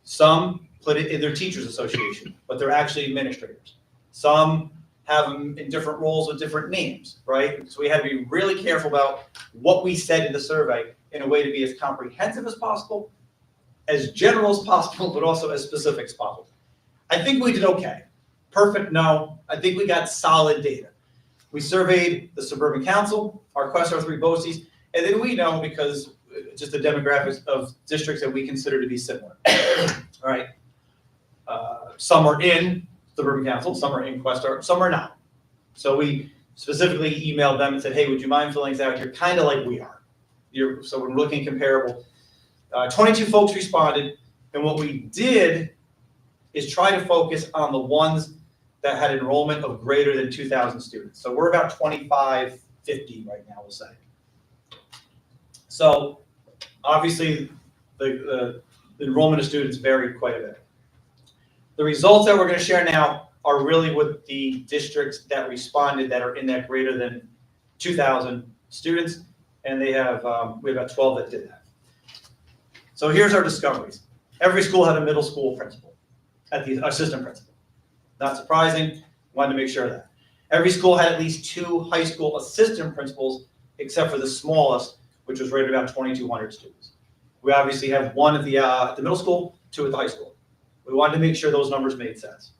Some put it in their teachers association, but they're actually administrators. Some have them in different roles with different names, right? So we had to be really careful about what we said in the survey in a way to be as comprehensive as possible, as general as possible, but also as specific as possible. I think we did okay. Perfect, no. I think we got solid data. We surveyed the Suburban Council, our Quest, our 3 BOCES, and then we know because just the demographics of districts that we consider to be similar. All right. Some are in Suburban Council, some are in Questar, some are not. So we specifically emailed them and said, hey, would you mind filling this out? You're kind of like we are. So we're looking comparable. 22 folks responded, and what we did is try to focus on the ones that had enrollment of greater than 2,000 students. So we're about 2,550 right now, we'll say. So obviously the enrollment of students varied quite a bit. The results that we're going to share now are really with the districts that responded that are in that greater than 2,000 students, and they have we have about 12 that did that. So here's our discoveries. Every school had a middle school principal, at the assistant principal. Not surprising, wanted to make sure of that. Every school had at least 2 high school assistant principals, except for the smallest, which was rated about 2,200 students. We obviously have 1 at the middle school, 2 at the high school. We wanted to make sure those numbers made sense.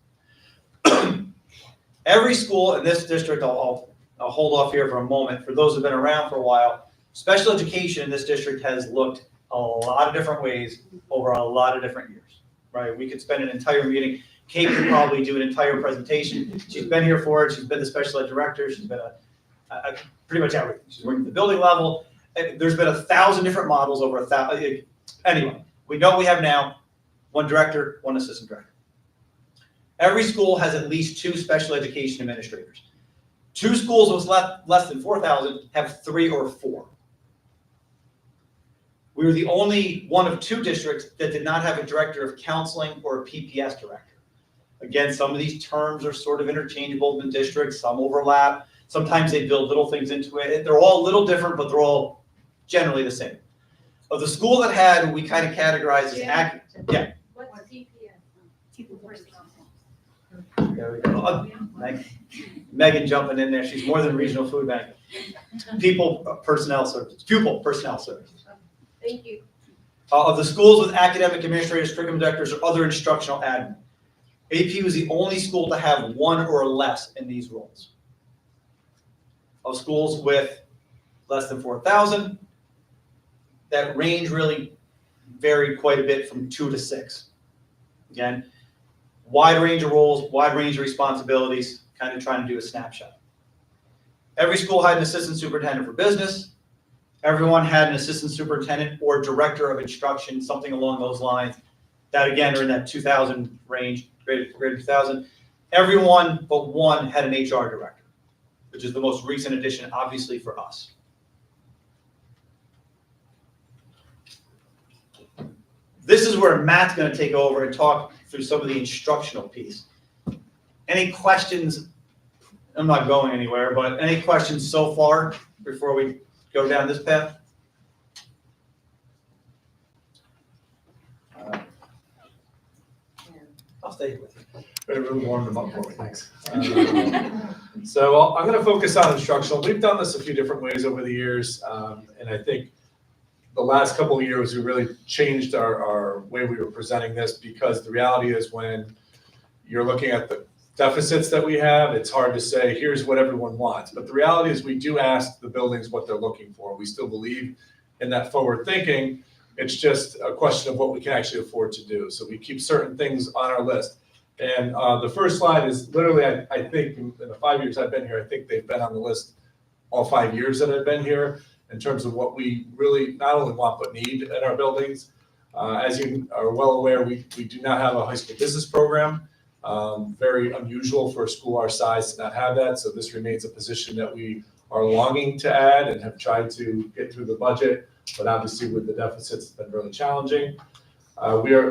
Every school in this district, I'll hold off here for a moment. For those who've been around for a while, special education in this district has looked a lot of different ways over a lot of different years, right? We could spend an entire meeting. Kate could probably do an entire presentation. She's been here for it. She's been the special ed director. She's been a pretty much everything. She's worked at the building level. There's been 1,000 different models over 1,000. Anyway, we know we have now 1 director, 1 assistant director. Every school has at least 2 special education administrators. 2 schools with less than 4,000 have 3 or 4. We were the only one of 2 districts that did not have a director of counseling or a PPS director. Again, some of these terms are sort of interchangeable in districts, some overlap. Sometimes they build little things into it. They're all a little different, but they're all generally the same. Of the school that had, we kind of categorized as yeah. What's CPS? There we go. Megan jumping in there. She's more than regional food bank. Pupil personnel services. Thank you. Of the schools with academic administrators, curriculum directors, or other instructional admin, AP was the only school to have 1 or less in these roles. Of schools with less than 4,000, that range really varied quite a bit from 2 to 6. Again, wide range of roles, wide range of responsibilities, kind of trying to do a snapshot. Every school had an assistant superintendent for business. Everyone had an assistant superintendent or director of instruction, something along those lines. That again are in that 2,000 range, greater 2,000. Everyone but 1 had an HR director, which is the most recent addition, obviously, for us. This is where Matt's going to take over and talk through some of the instructional piece. Any questions? I'm not going anywhere, but any questions so far before we go down this path? I'll stay with you. Really warm them up for me, thanks. So I'm going to focus on instructional. We've done this a few different ways over the years, and I think the last couple of years we really changed our way we were presenting this, because the reality is when you're looking at the deficits that we have, it's hard to say, here's what everyone wants. But the reality is we do ask the buildings what they're looking for. We still believe in that forward thinking. It's just a question of what we can actually afford to do. So we keep certain things on our list. And the first slide is literally, I think in the 5 years I've been here, I think they've been on the list all 5 years that I've been here in terms of what we really not only want but need in our buildings. As you are well aware, we do not have a high school business program. Very unusual for a school our size to not have that. So this remains a position that we are longing to add and have tried to get through the budget, but obviously with the deficits, it's been really challenging.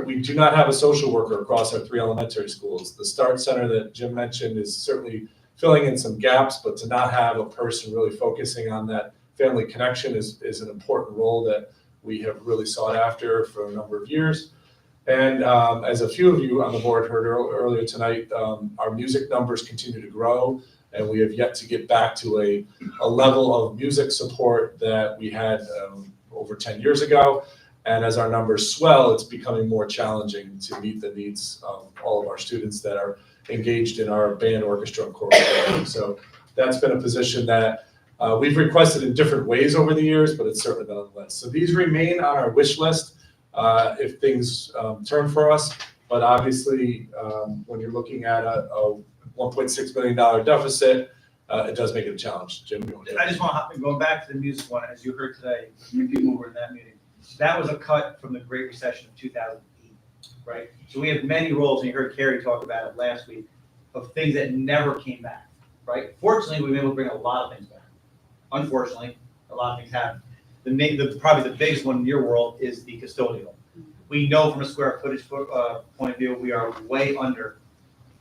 We do not have a social worker across our 3 elementary schools. The START Center that Jim mentioned is certainly filling in some gaps, but to not have a person really focusing on that family connection is an important role that we have really sought after for a number of years. And as a few of you on the board heard earlier tonight, our music numbers continue to grow, and we have yet to get back to a level of music support that we had over 10 years ago. And as our numbers swell, it's becoming more challenging to meet the needs of all of our students that are engaged in our band, orchestra, and choral program. So that's been a position that we've requested in different ways over the years, but it's certainly been on the list. So these remain on our wish list if things turn for us. But obviously, when you're looking at a $1.6 million deficit, it does make it a challenge. Jim, you want to? I just want to, going back to the music one, as you heard today, many people were in that meeting. That was a cut from the Great Recession of 2008, right? So we have many roles, and you heard Carrie talk about it last week, of things that never came back, right? Fortunately, we've been able to bring a lot of things back. Unfortunately, a lot of things happen. Probably the biggest one in your world is the custodial. We know from a square footage point of view, we are way under.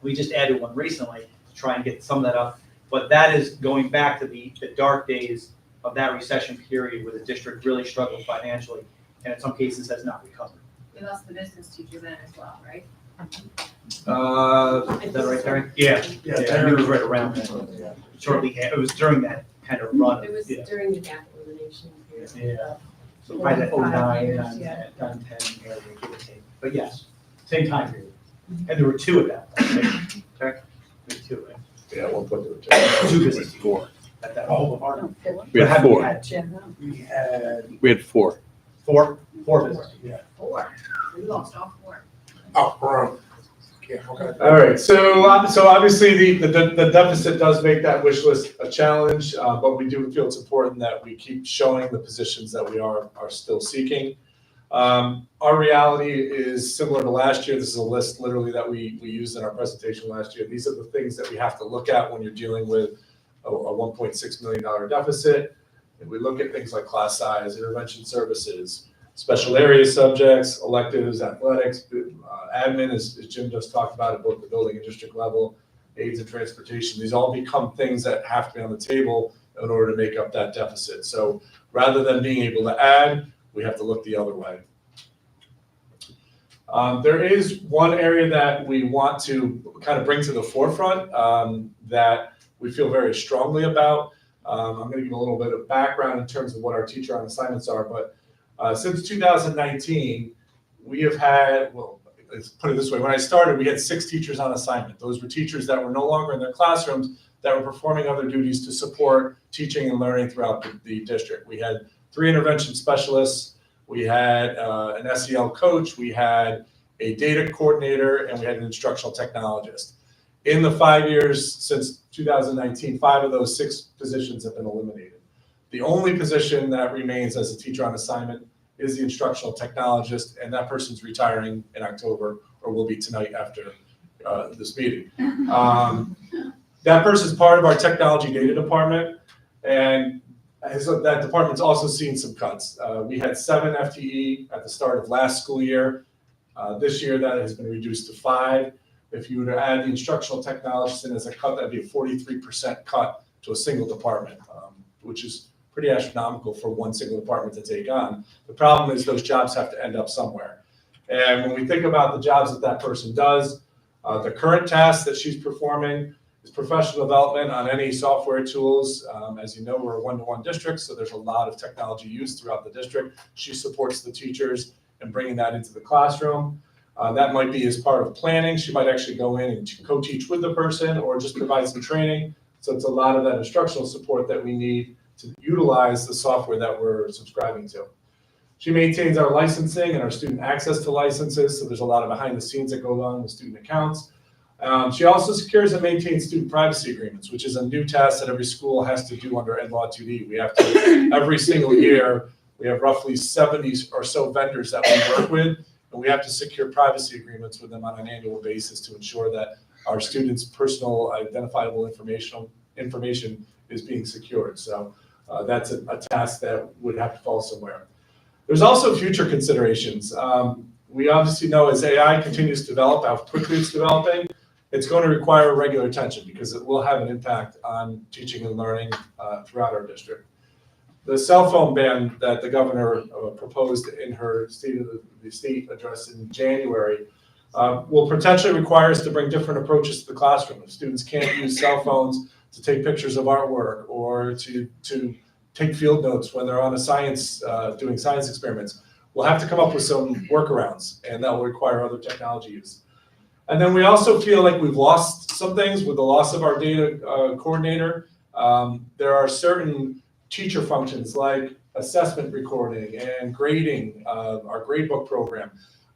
We just added one recently to try and get some of that up. But that is going back to the dark days of that recession period where the district really struggled financially and in some cases has not recovered. We lost the business teacher then as well, right? Is that right, Terry? Yeah, I think it was right around that. Shortly, it was during that kind of run. It was during the gap elimination period. Yeah. So probably that 09, 10 area, give or take. But yes, same time period. And there were 2 at that point, right? Terry? There were 2, right? Yeah, 1.2. 2 business teachers at that point. We had 4. We had 4. 4 business teachers, yeah. 4. We lost all 4. Oh, wrong. All right, so obviously the deficit does make that wish list a challenge, but we do feel it's important that we keep showing the positions that we are still seeking. Our reality is similar to last year. This is a list literally that we used in our presentation last year. These are the things that we have to look at when you're dealing with a $1.6 million deficit. And we look at things like class size, intervention services, special area subjects, electives, athletics, admin, as Jim just talked about at both the building and district level, aids and transportation. These all become things that have to be on the table in order to make up that deficit. So rather than being able to add, we have to look the other way. There is one area that we want to kind of bring to the forefront that we feel very strongly about. I'm going to give a little bit of background in terms of what our teacher on assignments are, but since 2019, we have had, well, let's put it this way. When I started, we had 6 teachers on assignment. Those were teachers that were no longer in their classrooms that were performing other duties to support teaching and learning throughout the district. We had 3 intervention specialists. We had an SEL coach. We had a data coordinator, and we had an instructional technologist. In the 5 years since 2019, 5 of those 6 positions have been eliminated. The only position that remains as a teacher on assignment is the instructional technologist, and that person's retiring in October, or will be tonight after this meeting. That person's part of our technology data department, and that department's also seen some cuts. We had 7 FTE at the start of last school year. This year, that has been reduced to 5. If you were to add the instructional technologist in as a cut, that'd be a 43% cut to a single department, which is pretty astronomical for one single department to take on. The problem is those jobs have to end up somewhere. And when we think about the jobs that person does, The current task that she's performing is professional development on any software tools. As you know, we're a one-to-one district, so there's a lot of technology used throughout the district. She supports the teachers in bringing that into the classroom. That might be as part of planning. She might actually go in and co-teach with the person or just provide some training. So it's a lot of that instructional support that we need to utilize the software that we're subscribing to. She maintains our licensing and our student access to licenses, so there's a lot of behind the scenes that go on with student accounts. She also secures and maintains student privacy agreements, which is a new task that every school has to do under Ed Law 2D. We have to, every single year, we have roughly 70 or so vendors that we work with, and we have to secure privacy agreements with them on an annual basis to ensure that our students' personal identifiable information is being secured. So that's a task that would have to fall somewhere. There's also future considerations. We obviously know as AI continues to develop, how quickly it's developing, it's going to require regular attention because it will have an impact on teaching and learning throughout our district. The cell phone ban that the governor proposed in her State of the State address in January will potentially require us to bring different approaches to the classroom. If students can't use cell phones to take pictures of artwork or to take field notes when they're on a doing science experiments, we'll have to come up with some workarounds, and that will require other technology use. And then we also feel like we've lost some things with the loss of our data coordinator. There are certain teacher functions like assessment recording and grading, our gradebook program.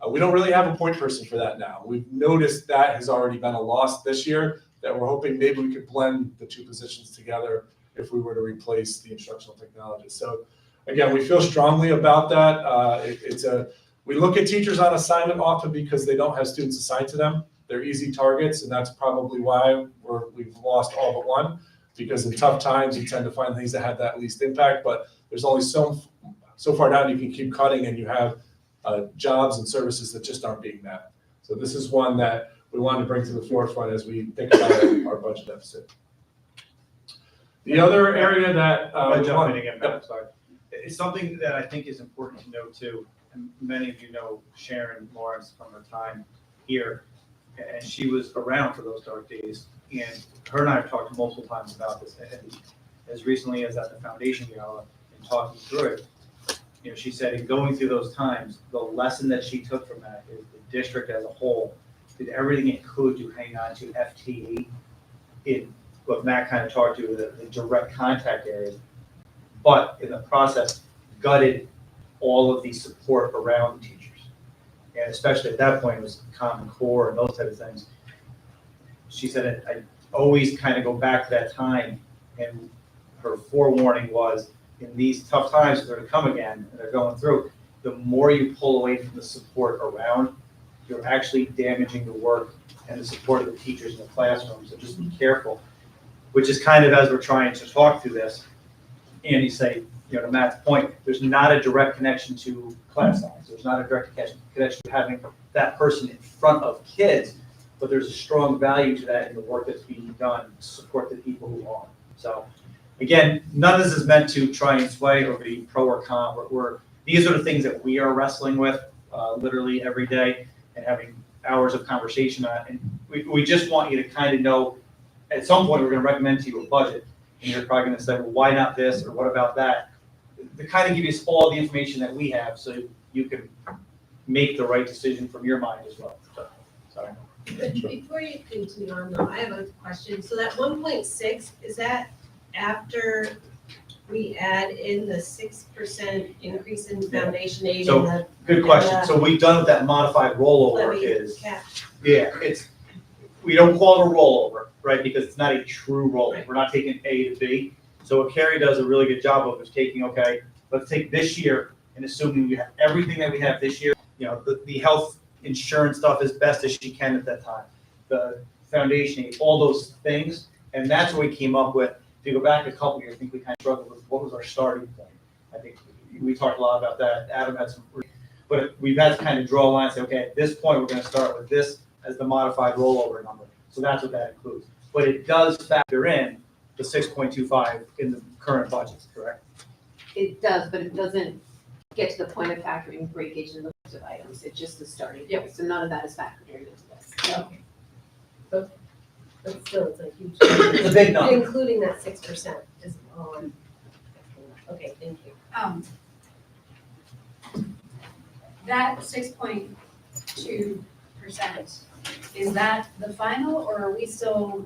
We don't really have a point person for that now. We've noticed that has already been a loss this year, that we're hoping maybe we could blend the two positions together if we were to replace the instructional technologist. So again, we feel strongly about that. We look at teachers on assignment often because they don't have students assigned to them. They're easy targets, and that's probably why we've lost all but one, because in tough times, you tend to find things that have that least impact, but there's only so far down you can keep cutting, and you have jobs and services that just aren't being met. So this is one that we wanted to bring to the forefront as we think about our budget deficit. The other area that I'll jump in again, Matt, sorry. It's something that I think is important to know too, and many of you know Sharon Lawrence from her time here, and she was around for those dark days, and her and I have talked multiple times about this, and as recently as at the foundation gala and talking through it, you know, she said in going through those times, the lesson that she took from that is the district as a whole did everything it could to hang on to FTE in what Matt kind of talked to, the direct contact areas, but in the process, gutted all of the support around the teachers. And especially at that point, it was Common Core and those type of things. She said, I always kind of go back to that time, and her forewarning was, in these tough times, if they're to come again, and they're going through, the more you pull away from the support around, you're actually damaging the work and the support of the teachers in the classroom, so just be careful. Which is kind of as we're trying to talk through this, and you say, you know, to Matt's point, there's not a direct connection to class size. There's not a direct connection to having that person in front of kids, but there's a strong value to that in the work that's being done to support the people who are. So again, none of this is meant to try and sway or be pro or con. These are the things that we are wrestling with literally every day and having hours of conversation on. And we just want you to kind of know, at some point, we're going to recommend to you a budget, and you're probably going to say, well, why not this, or what about that? To kind of give you all the information that we have so you can make the right decision from your mind as well. So, sorry. Before you continue on though, I have a question. So that 1.6, is that after we add in the 6% increase in foundation aid? So, and the good question. So we've done what that modified rollover levy is. cap? Yeah, we don't call it a rollover, right? Because it's not a true rollover. Right. We're not taking A to B. So what Carrie does a really good job of is taking, okay, let's take this year and assuming we have everything that we have this year, you know, the health insurance stuff as best as she can at that time, the foundation aid, all those things. And that's what we came up with. If you go back a couple years, I think we kind of struggled with what was our starting point. I think we talked a lot about that. Adam had some, but we've had to kind of draw a line and say, okay, at this point, we're going to start with this as the modified rollover number. So that's what that includes. But it does factor in the 6.25 in the current budget, correct? It does, but it doesn't get to the point of factoring breakage in the list of items. It's just the starting point. So none of that is factored into this. Okay. But still, it's a huge. It's a big number. Including that 6% is all I'm. Okay, thank you. That 6.2%, is that the final, or are we still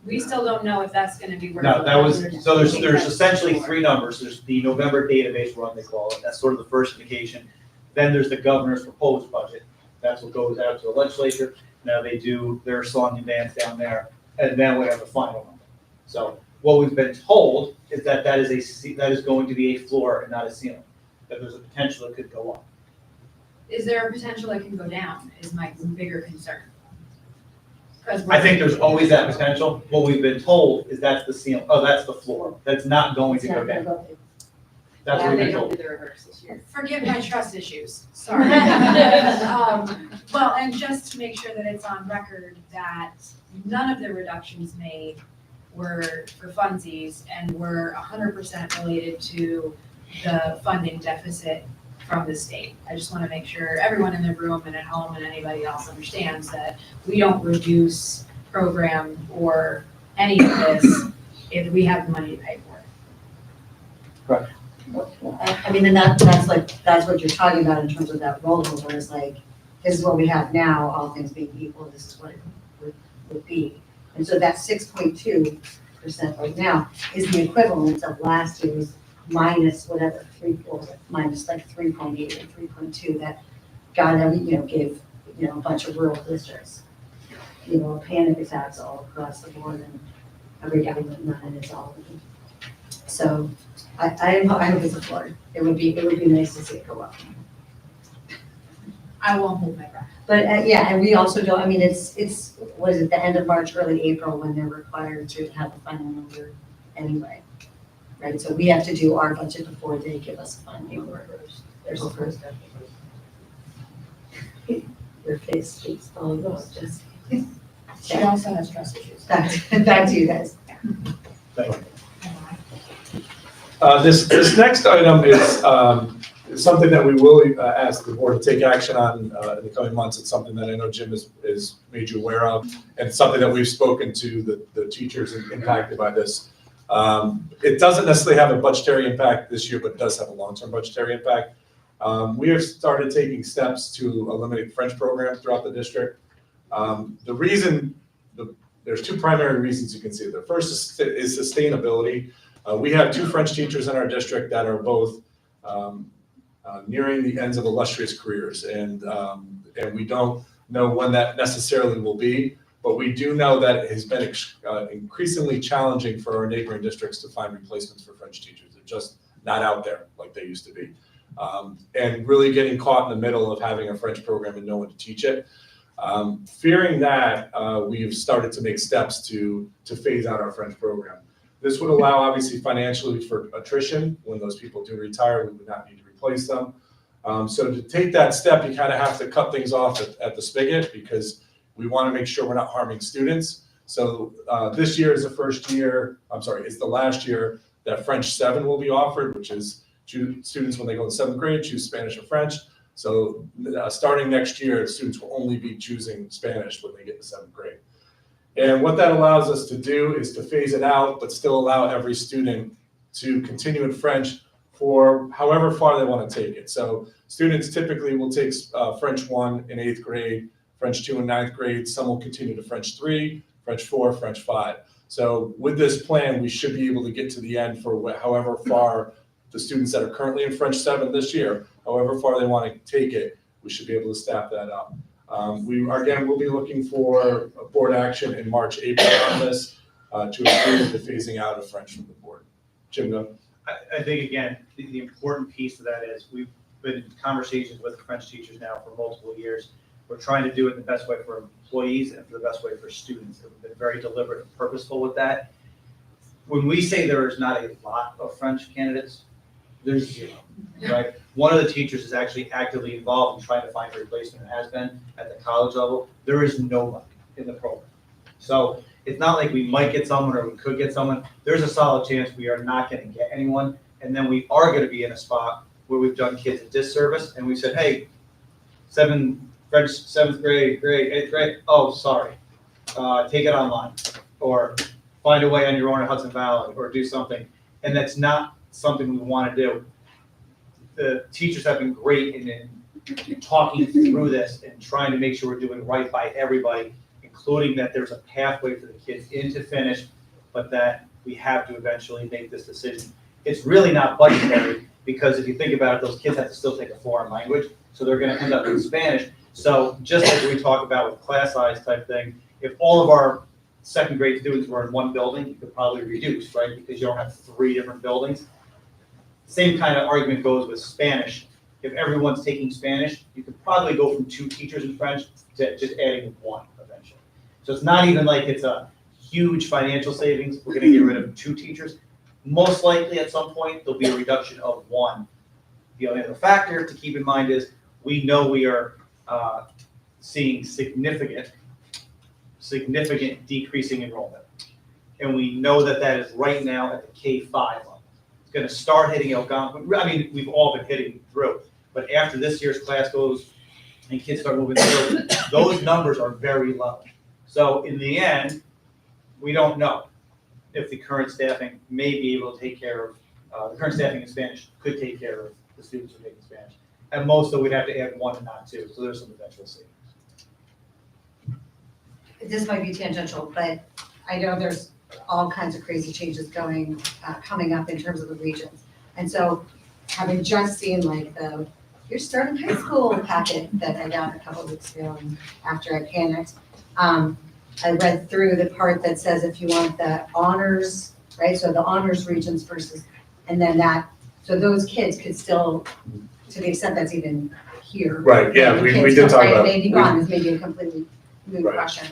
don't know if that's gonna be where? No, that was, so there's essentially three numbers. There's the November database run, they call it. That's sort of the first indication. Then there's the governor's proposed budget. That's what goes out to the legislature. Now they do their song and dance down there, and then we have the final number. So what we've been told is that that is going to be a floor and not a ceiling. That there's a potential it could go up. Is there a potential it can go down, is my bigger concern? I think there's always that potential. What we've been told is that's the ceiling, that's the floor. That's not going to go down. That's what we've been told. do the reverse this year. Forgive my trust issues, sorry. Well, and just to make sure that it's on record that none of the reductions made were for funsies and were 100% related to the funding deficit from the state. I just want to make sure everyone in the room and at home and anybody else understands that we don't reduce program or any of this if we have the money to pay for it. I mean, and that's what you're talking about in terms of that rollover, is like, this is what we have now, all things being equal, this is what it would be. And so that 6.2% right now is the equivalent of last year's minus whatever, minus like 3.8 or 3.2 that got gave, a bunch of rural districts, panic attacks all across the board, and everybody went none, and it's all. So I hope it's a floor. It would be nice to see it go up. I won't hold my breath. But yeah, and we also don't, I mean, it's, what is it, the end of March, early April, when they're required to have the final number anyway. Right, so we have to do our budget before they give us a final number. There's a first step. Your face speaks volumes, just. She also has trust issues. Back to you guys. Thank you. This next item is something that we will ask the board to take action on in the coming months. It's something that I know Jim is made you aware of, and it's something that we've spoken to the teachers impacted by this. It doesn't necessarily have a budgetary impact this year, but it does have a long-term budgetary impact. We have started taking steps to eliminate the French program throughout the district. There's two primary reasons you can see. The first is sustainability. We have two French teachers in our district that are both nearing the ends of illustrious careers, and we don't know when that necessarily will be, but we do know that it has been increasingly challenging for our neighboring districts to find replacements for French teachers. They're just not out there like they used to be. And really getting caught in the middle of having a French program and no one to teach it. Fearing that, we've started to make steps to phase out our French program. This would allow, obviously, financially for attrition. When those people do retire, we would not need to replace them. So to take that step, you kind of have to cut things off at the spigot, because we want to make sure we're not harming students. So this year is the last year that French 7 will be offered, which is students when they go to 7th grade choose Spanish or French. So starting next year, students will only be choosing Spanish when they get to 7th grade. And what that allows us to do is to phase it out, but still allow every student to continue in French for however far they want to take it. So students typically will take French 1 in 8th grade, French 2 in 9th grade. Some will continue to French 3, French 4, French 5. So with this plan, we should be able to get to the end for however far the students that are currently in French 7 this year, however far they want to take it, we should be able to staff that up. We'll be looking for a board action in March, April on this to approve the phasing out of French from the board. Jim, go. I think, again, the important piece of that is we've been in conversations with French teachers now for multiple years. We're trying to do it the best way for employees and for the best way for students. We've been very deliberate and purposeful with that. When we say there is not a lot of French candidates, there's zero, right? One of the teachers is actually actively involved in trying to find a replacement, and has been at the college level. There is nobody in the program. So it's not like we might get someone or we could get someone. There's a solid chance we are not going to get anyone. And then we are going to be in a spot where we've done kids a disservice and we said, hey, French 7th grade, 8th grade, oh, sorry. take it online, or find a way on your own at Hudson Valley, or do something, and that's not something we want to do. The teachers have been great in talking through this and trying to make sure we're doing right by everybody, including that there's a pathway for the kids into finish, but that we have to eventually make this decision. It's really not budgetary, because if you think about it, those kids have to still take a foreign language, so they're gonna end up in Spanish. So just like we talk about with class size type thing, if all of our second grade students were in one building, you could probably reduce, right? Because you don't have 3 different buildings. Same kind of argument goes with Spanish. If everyone's taking Spanish, you could probably go from 2 teachers in French to just adding 1 eventually. So it's not even like it's a huge financial savings. We're gonna get rid of 2 teachers. Most likely at some point, there'll be a reduction of 1. The only other factor to keep in mind is we know we are seeing significant decreasing enrollment. And we know that that is right now at the K-5 level. It's gonna start hitting Algonquin. I mean, we've all been hitting through, but after this year's class goes and kids start moving through, those numbers are very low. So in the end, we don't know if the current staffing may be able to take care of, the current staffing in Spanish could take care of the students who are taking Spanish. At most, though, we'd have to add 1 and not 2, so there's some eventual savings. This might be tangential, but I know there's all kinds of crazy changes coming up in terms of the regions. And so having just seen like the Your Starting High School packet that I got a couple of weeks ago and after I panicked, I read through the part that says if you want the honors, right? So the honors regions versus, and then that, so those kids could still, to the extent that's even here. Right, yeah, we did talk about. Maybe gone is maybe a completely moot Right. question,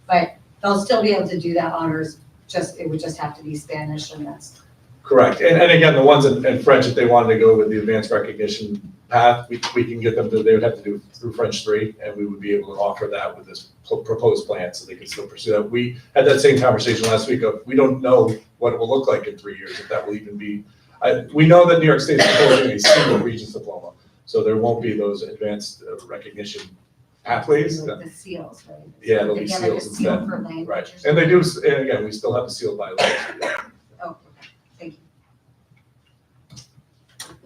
but they'll still be able to do that honors, it would just have to be Spanish and that's. Correct, and again, the ones in French, if they wanted to go with the advanced recognition path, we can get them to, they would have to do through French 3, and we would be able to offer that with this proposed plan, so they can still pursue that. We had that same conversation last week of, we don't know what it will look like in 3 years, if that will even be, we know that New York State is proposing a single Regents diploma, so there won't be those advanced recognition pathways. The seals, right? Yeah, there'll be They get like a seals seal instead. for language or Right, something. and they do, and again, we still have the sealed by law. Oh, okay, thank you.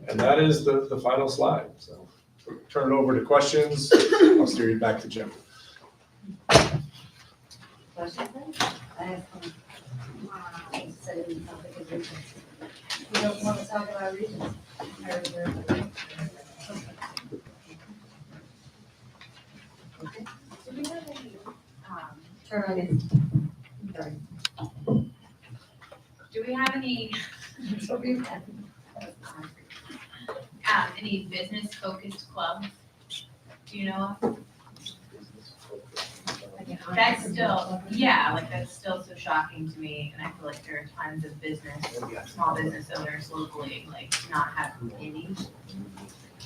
And that is the final slide, so turn it over to questions. I'll steer you back to Jim. Questions? I have some. I said it didn't sound like a region. We don't want to talk about regions. Okay. Do we have any, Turn on in. Sorry. do we have any, So we've had- any business-focused clubs? Do you know of? That's still, yeah, like that's still so shocking to me, and I feel like there are tons of small business owners locally, like not having any.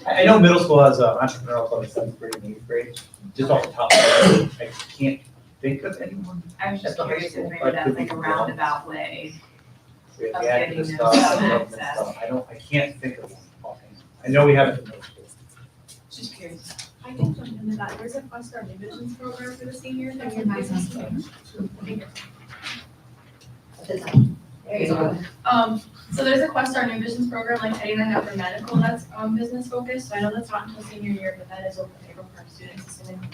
I know middle school has an entrepreneurial club in 7th grade and 8th grade, just off the top of my head, I can't think of anyone. I was just At the high curious school, if maybe but that's could like be a wrong. roundabout way. We have Of the getting activist them stuff, some the government access. stuff, I can't think of one offhand. I know we have it in middle school. Just curious. I can jump into that. There's a Foster New Visions program for the seniors. That's in business. There you go. So there's a Quest Our New Visions program, like heading that up for medical, that's business focused. So I know that's not until senior year, but that is open to April for our students, assuming,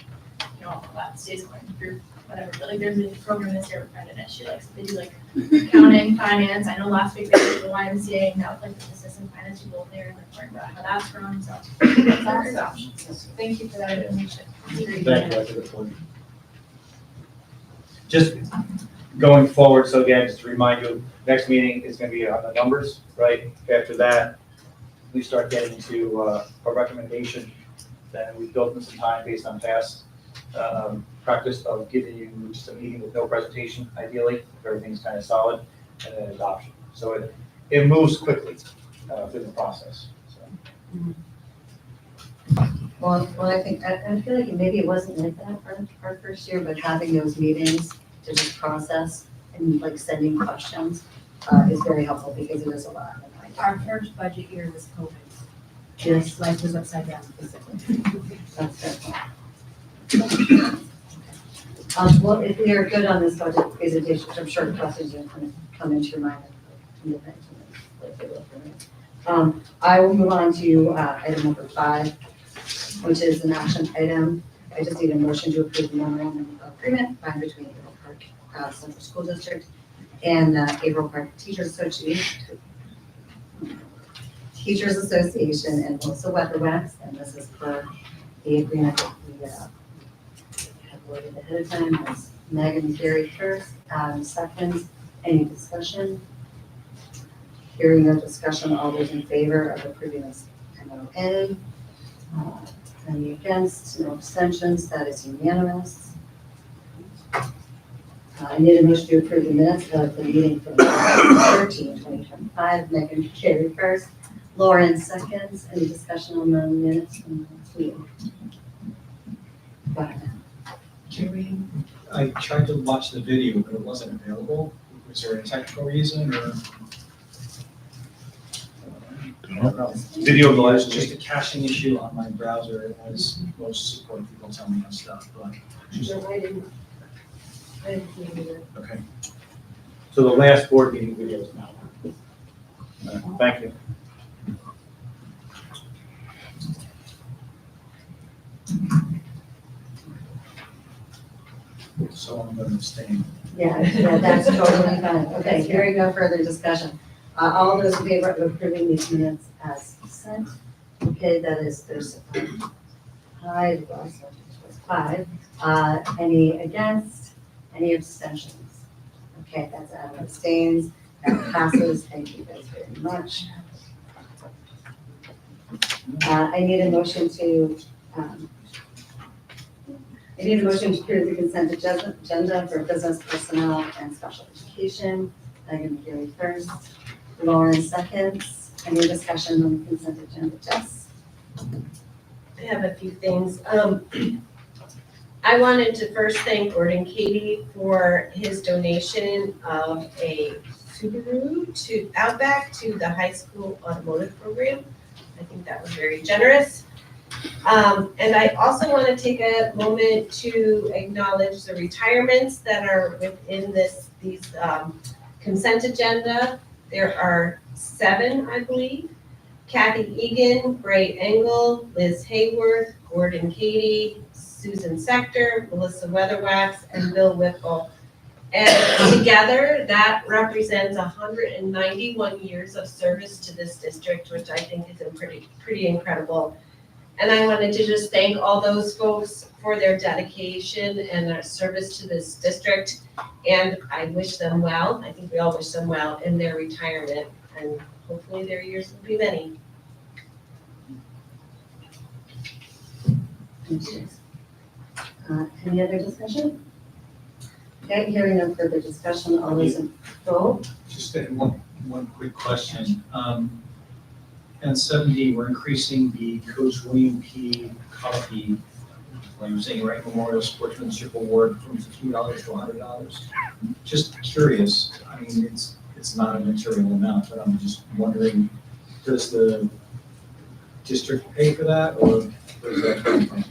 you know, all that stays going through whatever. But like there's a program this year with Brenda, and she likes, they do like accounting, finance. I know last week they did the YMCA, and that was like the assistant finance people there, and like learned about how that's run, so. That's awesome. Thank you for that information. Thank you, that's a good point. Just going forward, so again, just to remind you, next meeting is gonna be on the numbers, right? After that, we start getting to a recommendation, then we built in some time based on past practice of giving you just a meeting with no presentation, ideally, if everything's kind of solid, and then adoption. So it moves quickly through the process, so. Well, I think, I feel like maybe it wasn't like that our first year, but having those meetings to just process and like sending questions is very helpful because it is a lot. Our first budget year was COVID. Yes. Life was upside down, basically. That's good. Well, if we are good on this budget presentation, which I'm sure the questions are going to come into your mind. I will move on to item number 5, which is an action item. I just need a motion to approve the memorandum of agreement signed between Averill Park Central School District and Averill Park Teachers Association and Melissa Weatherwax, and this is for the agreement that we have worded ahead of time. As Megan and Gary first, second. Any discussion? Hearing no discussion, all those in favor of approving this MOA? Any against? No abstentions? That is unanimous. I need a motion to approve the minutes of the meeting from 13/2025. Megan, Carrie first, Lauren seconds. Any discussion on the minutes from last meeting? Go ahead. I tried to watch the video, but it wasn't available. Was there a technical reason or? Video of the last Just a caching issue on my browser, as most support people tell me and stuff, but. No, I didn't see it. Okay. So the last board meeting video is now. Thank you. So I'm going to abstain. Yeah, that's totally fine. Okay, hearing no further discussion. All those in favor of approving these minutes as sent? Okay, that is, there's 5, well, so it was 5. Any against? Any abstentions? Okay, that's Adam abstains. That passes. Thank you guys very much. I need a motion to approve the consent agenda for business personnel and special education. Megan Gary first, Lauren seconds. Any discussion on the consent agenda, Jess? I have a few things. I wanted to first thank Gordon Katie for his donation of a Subaru to Outback to the high school automotive program. I think that was very generous. And I also want to take a moment to acknowledge the retirements that are within these consent agenda. There are 7, I believe. Kathy Egan, Bray Engel, Liz Hayworth, Gordon Katie, Susan Sector, Melissa Weatherwax, and Bill Whipple. And together, that represents 191 years of service to this district, which I think is pretty incredible. And I wanted to just thank all those folks for their dedication and their service to this district. And I wish them well. I think we all wish them well in their retirement, and hopefully their years will be many. Any other discussion? Okay, hearing no further discussion, all those in vote. Just one quick question. And 7D, we're increasing the Coach William P. Coffee, like I'm saying, right, Memorial Sportsmanship Award from $50 to $100. Just curious, I mean, it's not a material amount, but I'm just wondering, does the district pay for that, or where does that come from?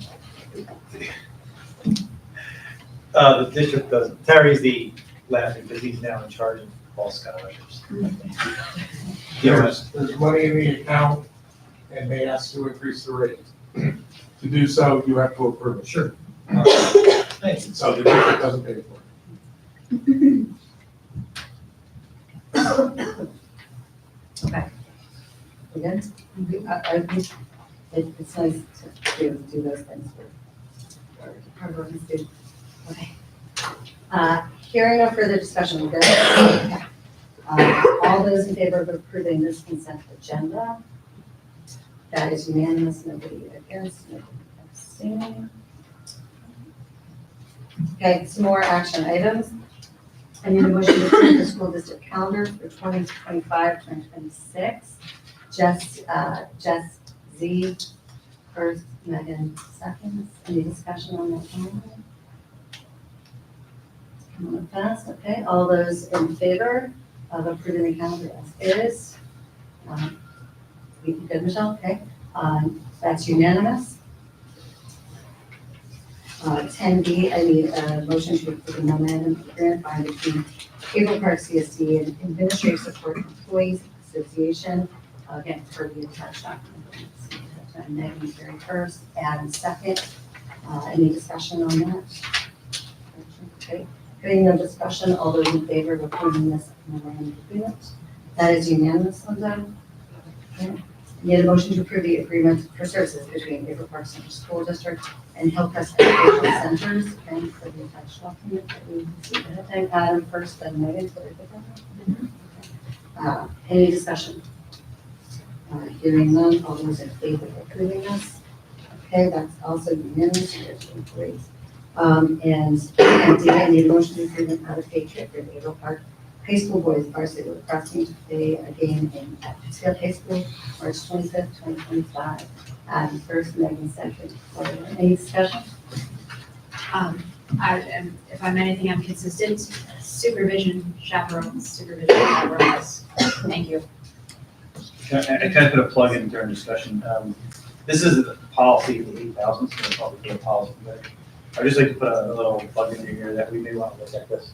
The district doesn't. Terry's laughing because he's now in charge of all scholarships. There's money in the account, and they ask to increase the rate. To do so, you have to approve it. Sure. Thank you. So the district doesn't pay for it. Okay. Again, it's nice to do those things for hard working students. Okay. Hearing no further discussion, we're good. All those in favor of approving this consent agenda? That is unanimous, nobody against, nobody abstaining. Okay, some more action items. I need a motion to approve the school district calendar for 2025, 2026. Jess Z first, Megan seconds. Any discussion on that calendar? Come on fast, okay. All those in favor of approving the calendar as is? You good, Michelle? Okay. That's unanimous. 10B, I need a motion to approve a memorandum of agreement by and between Averill Park CSD and Administrative Support Employees Association, again, for the attached documents. Megan's very first, Adam second. Any discussion on that? Okay, hearing no discussion, all those in favor of approving this memorandum of agreement? That is unanimous, Linda. Okay. Need a motion to approve the agreement for services between Averill Park Central School District and Hillcrest Educational Centers, and for the attached document that we received ahead of time. Adam first, then Megan, so we're good on that? Any discussion? Hearing none, all those in favor of approving this? Okay, that's also unanimous, great. And D, I need a motion to approve an out-of-pay trip for the Averill Park High School boys varsity lacrosse team to play a game at Pittsfield High School, March 25th, 2025. Adam first, Megan second. Any discussion? If I'm anything, I'm consistent. Supervision, chaperones. Thank you. I kind of put a plug in during discussion. This is the policy, the 8,000, so it's probably a policy. But I'd just like to put a little plug in here that we may want to look at this.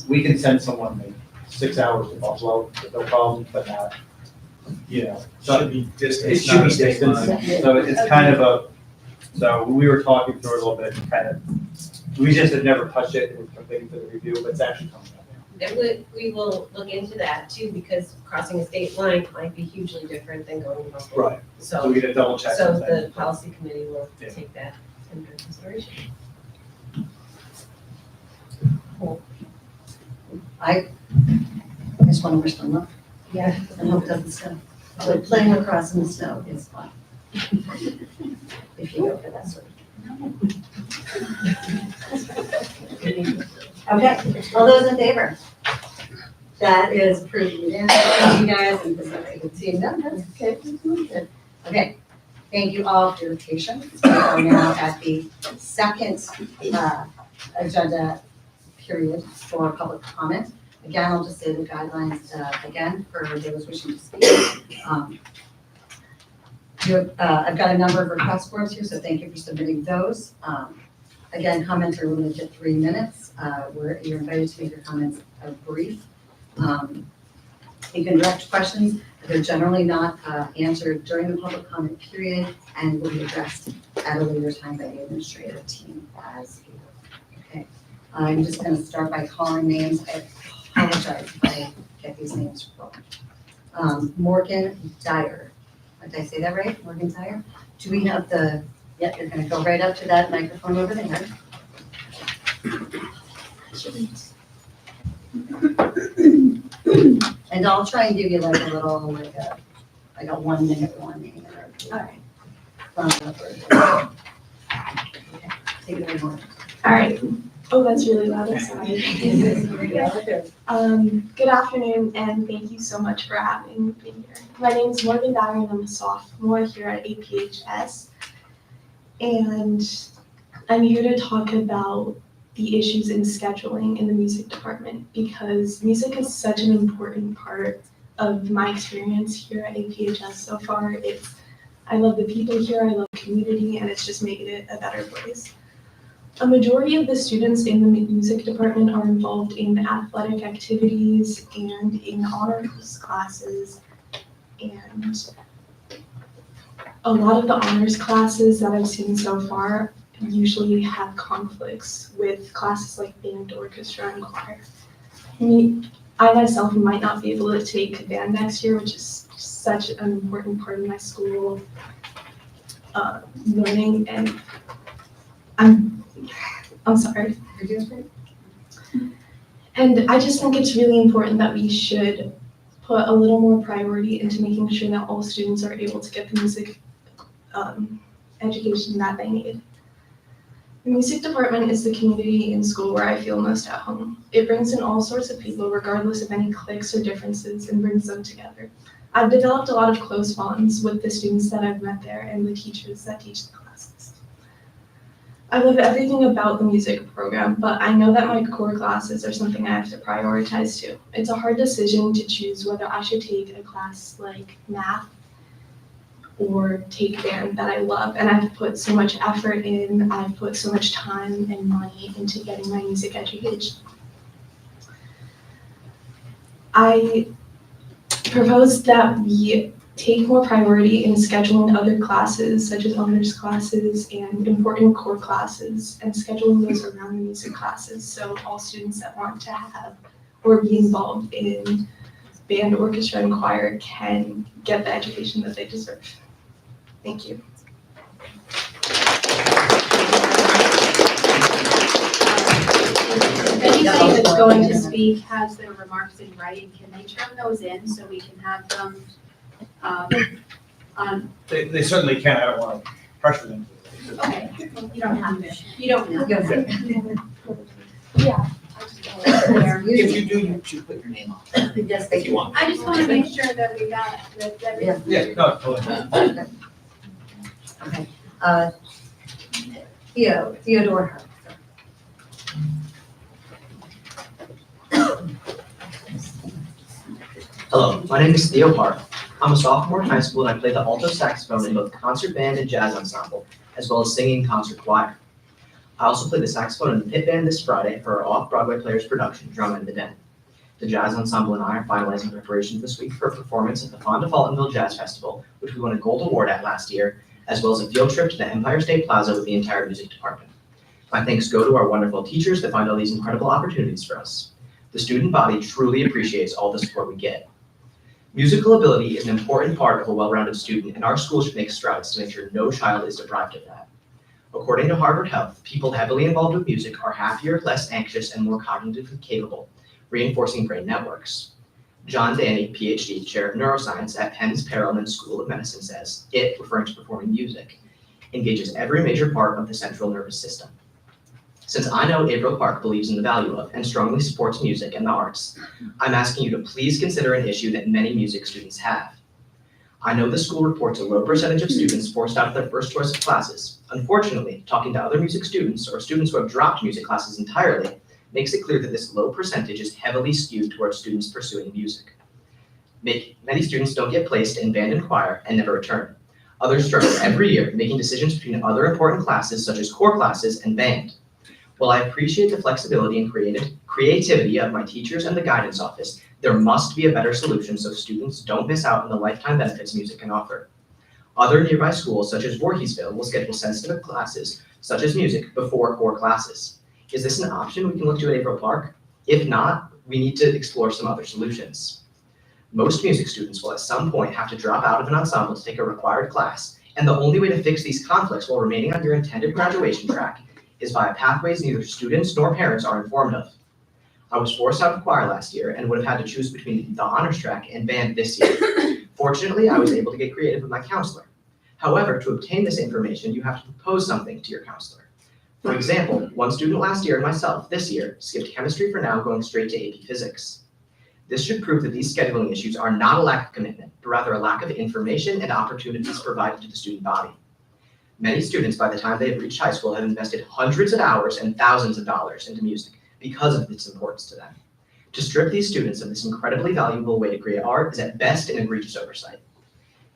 We can send someone like 6 hours to Buffalo with no problem, but not, Should be distance. it should be distance. So it's kind of so we were talking through it a little bit, we just had never touched it, and we're completing for the review, but it's actually coming up. And we will look into that too, because crossing a state line might be hugely different than going to Buffalo. Right. So So, we gotta double check. so something. the policy committee will Yeah. take that into consideration. I just want to wish them luck. Yeah. And hope it doesn't snow. But playing lacrosse in the snow is fun. If you go for that sort of thing. Okay, all those in favor? That is approved unanimously. Thank you guys, and this is a good team done. That's okay. Good. Okay, thank you all for your patience. We are now at the second agenda period for public comment. Again, I'll just say the guidelines again for those wishing to speak. I've got a number of request forms here, so thank you for submitting those. Again, comments are limited to 3 minutes. You're invited to make your comments brief. You can direct questions. They're generally not answered during the public comment period and will be addressed at a later time by the administrative team as needed. Okay. I'm just going to start by calling names. I apologize if I get these names wrong. Morgan Dyer. Did I say that right? Morgan Dyer? Do we have yep, you're going to go right up to that microphone over there. And I'll try and give you like a little, like a 1 minute warning. All right. Okay, take it away, Morgan. All right. Oh, that's really loud. I'm sorry. Good afternoon, and thank you so much for having me here. My name is Morgan Dyer, and I'm a sophomore here at APHS. And I'm here to talk about the issues in scheduling in the music department, because music is such an important part of my experience here at APHS so far. I love the people here, I love the community, and it's just making it a better place. A majority of the students in the music department are involved in athletic activities and in honors classes. And a lot of the honors classes that I've seen so far usually have conflicts with classes like band, orchestra, and choir. I myself might not be able to take band next year, which is such an important part of my school learning, and I'm sorry. And I just think it's really important that we should put a little more priority into making sure that all students are able to get the music education that they need. The music department is the community in school where I feel most at home. It brings in all sorts of people regardless of any cliques or differences and brings them together. I've developed a lot of close bonds with the students that I've met there and the teachers that teach the classes. I love everything about the music program, but I know that my core classes are something I have to prioritize too. It's a hard decision to choose whether I should take a class like math or take band that I love. And I've put so much effort in, I've put so much time and money into getting my music education. I propose that we take more priority in scheduling other classes, such as honors classes and important core classes, and scheduling those around the music classes, so all students that want to have or be involved in band, orchestra, and choir can get the education that they deserve. Thank you. If anybody that's going to speak has their remarks in writing, can they turn those in so we can have them on? They certainly can, I don't want to pressure them. Okay, well, you don't have to. You don't have to. Yeah. If you do, you should put your name on it. Yes, If you want. I just want to make sure that we got, that. Yeah, no, totally. Okay. Theodore Herb. Hello, my name is Theo Hart. I'm a sophomore in high school and I play the alto saxophone in both concert band and jazz ensemble, as well as singing concert choir. I also play the saxophone in the pit band this Friday for our off-Broadway Players production, Drum in the Den. The jazz ensemble and I are finalizing preparations this week for a performance at the Fonda Fultonville Jazz Festival, which we won a gold award at last year, as well as a field trip to the Empire State Plaza with the entire music department. My thanks go to our wonderful teachers that find all these incredible opportunities for us. The student body truly appreciates all the support we get. Musical ability is an important part of a well-rounded student, and our school should make strides to make sure no child is deprived of that. According to Harvard Health, people heavily involved with music are happier, less anxious, and more cognitively capable, reinforcing brain networks. John Danny, PhD, chair of neuroscience at Penn's Perelman School of Medicine says, it, referring to performing music, engages every major part of the central nervous system. Since I know Averill Park believes in the value of and strongly supports music and the arts, I'm asking you to please consider an issue that many music students have. I know the school reports a low percentage of students forced out of their first choice of classes. Unfortunately, talking to other music students or students who have dropped music classes entirely makes it clear that this low percentage is heavily skewed towards students pursuing music. Many students don't get placed in band and choir and never return. Others struggle every year making decisions between other important classes such as core classes and band. While I appreciate the flexibility and creativity of my teachers and the guidance office, there must be a better solution so students don't miss out on the lifetime benefits music can offer. Other nearby schools, such as Voorheesville, will schedule sensitive classes, such as music, before core classes. Is this an option we can look to at Averill Park? If not, we need to explore some other solutions. Most music students will at some point have to drop out of an ensemble to take a required class, and the only way to fix these conflicts while remaining on your intended graduation track is via pathways neither students nor parents are informed of. I was forced out of choir last year and would have had to choose between the honors track and band this year. Fortunately, I was able to get creative with my counselor. However, to obtain this information, you have to propose something to your counselor. For example, one student last year and myself this year skipped chemistry for now, going straight to AP Physics. This should prove that these scheduling issues are not a lack of commitment, but rather a lack of information and opportunities provided to the student body. Many students, by the time they have reached high school, have invested hundreds of hours and thousands of dollars into music because of its importance to them. To strip these students of this incredibly valuable way to create art is at best an egregious oversight.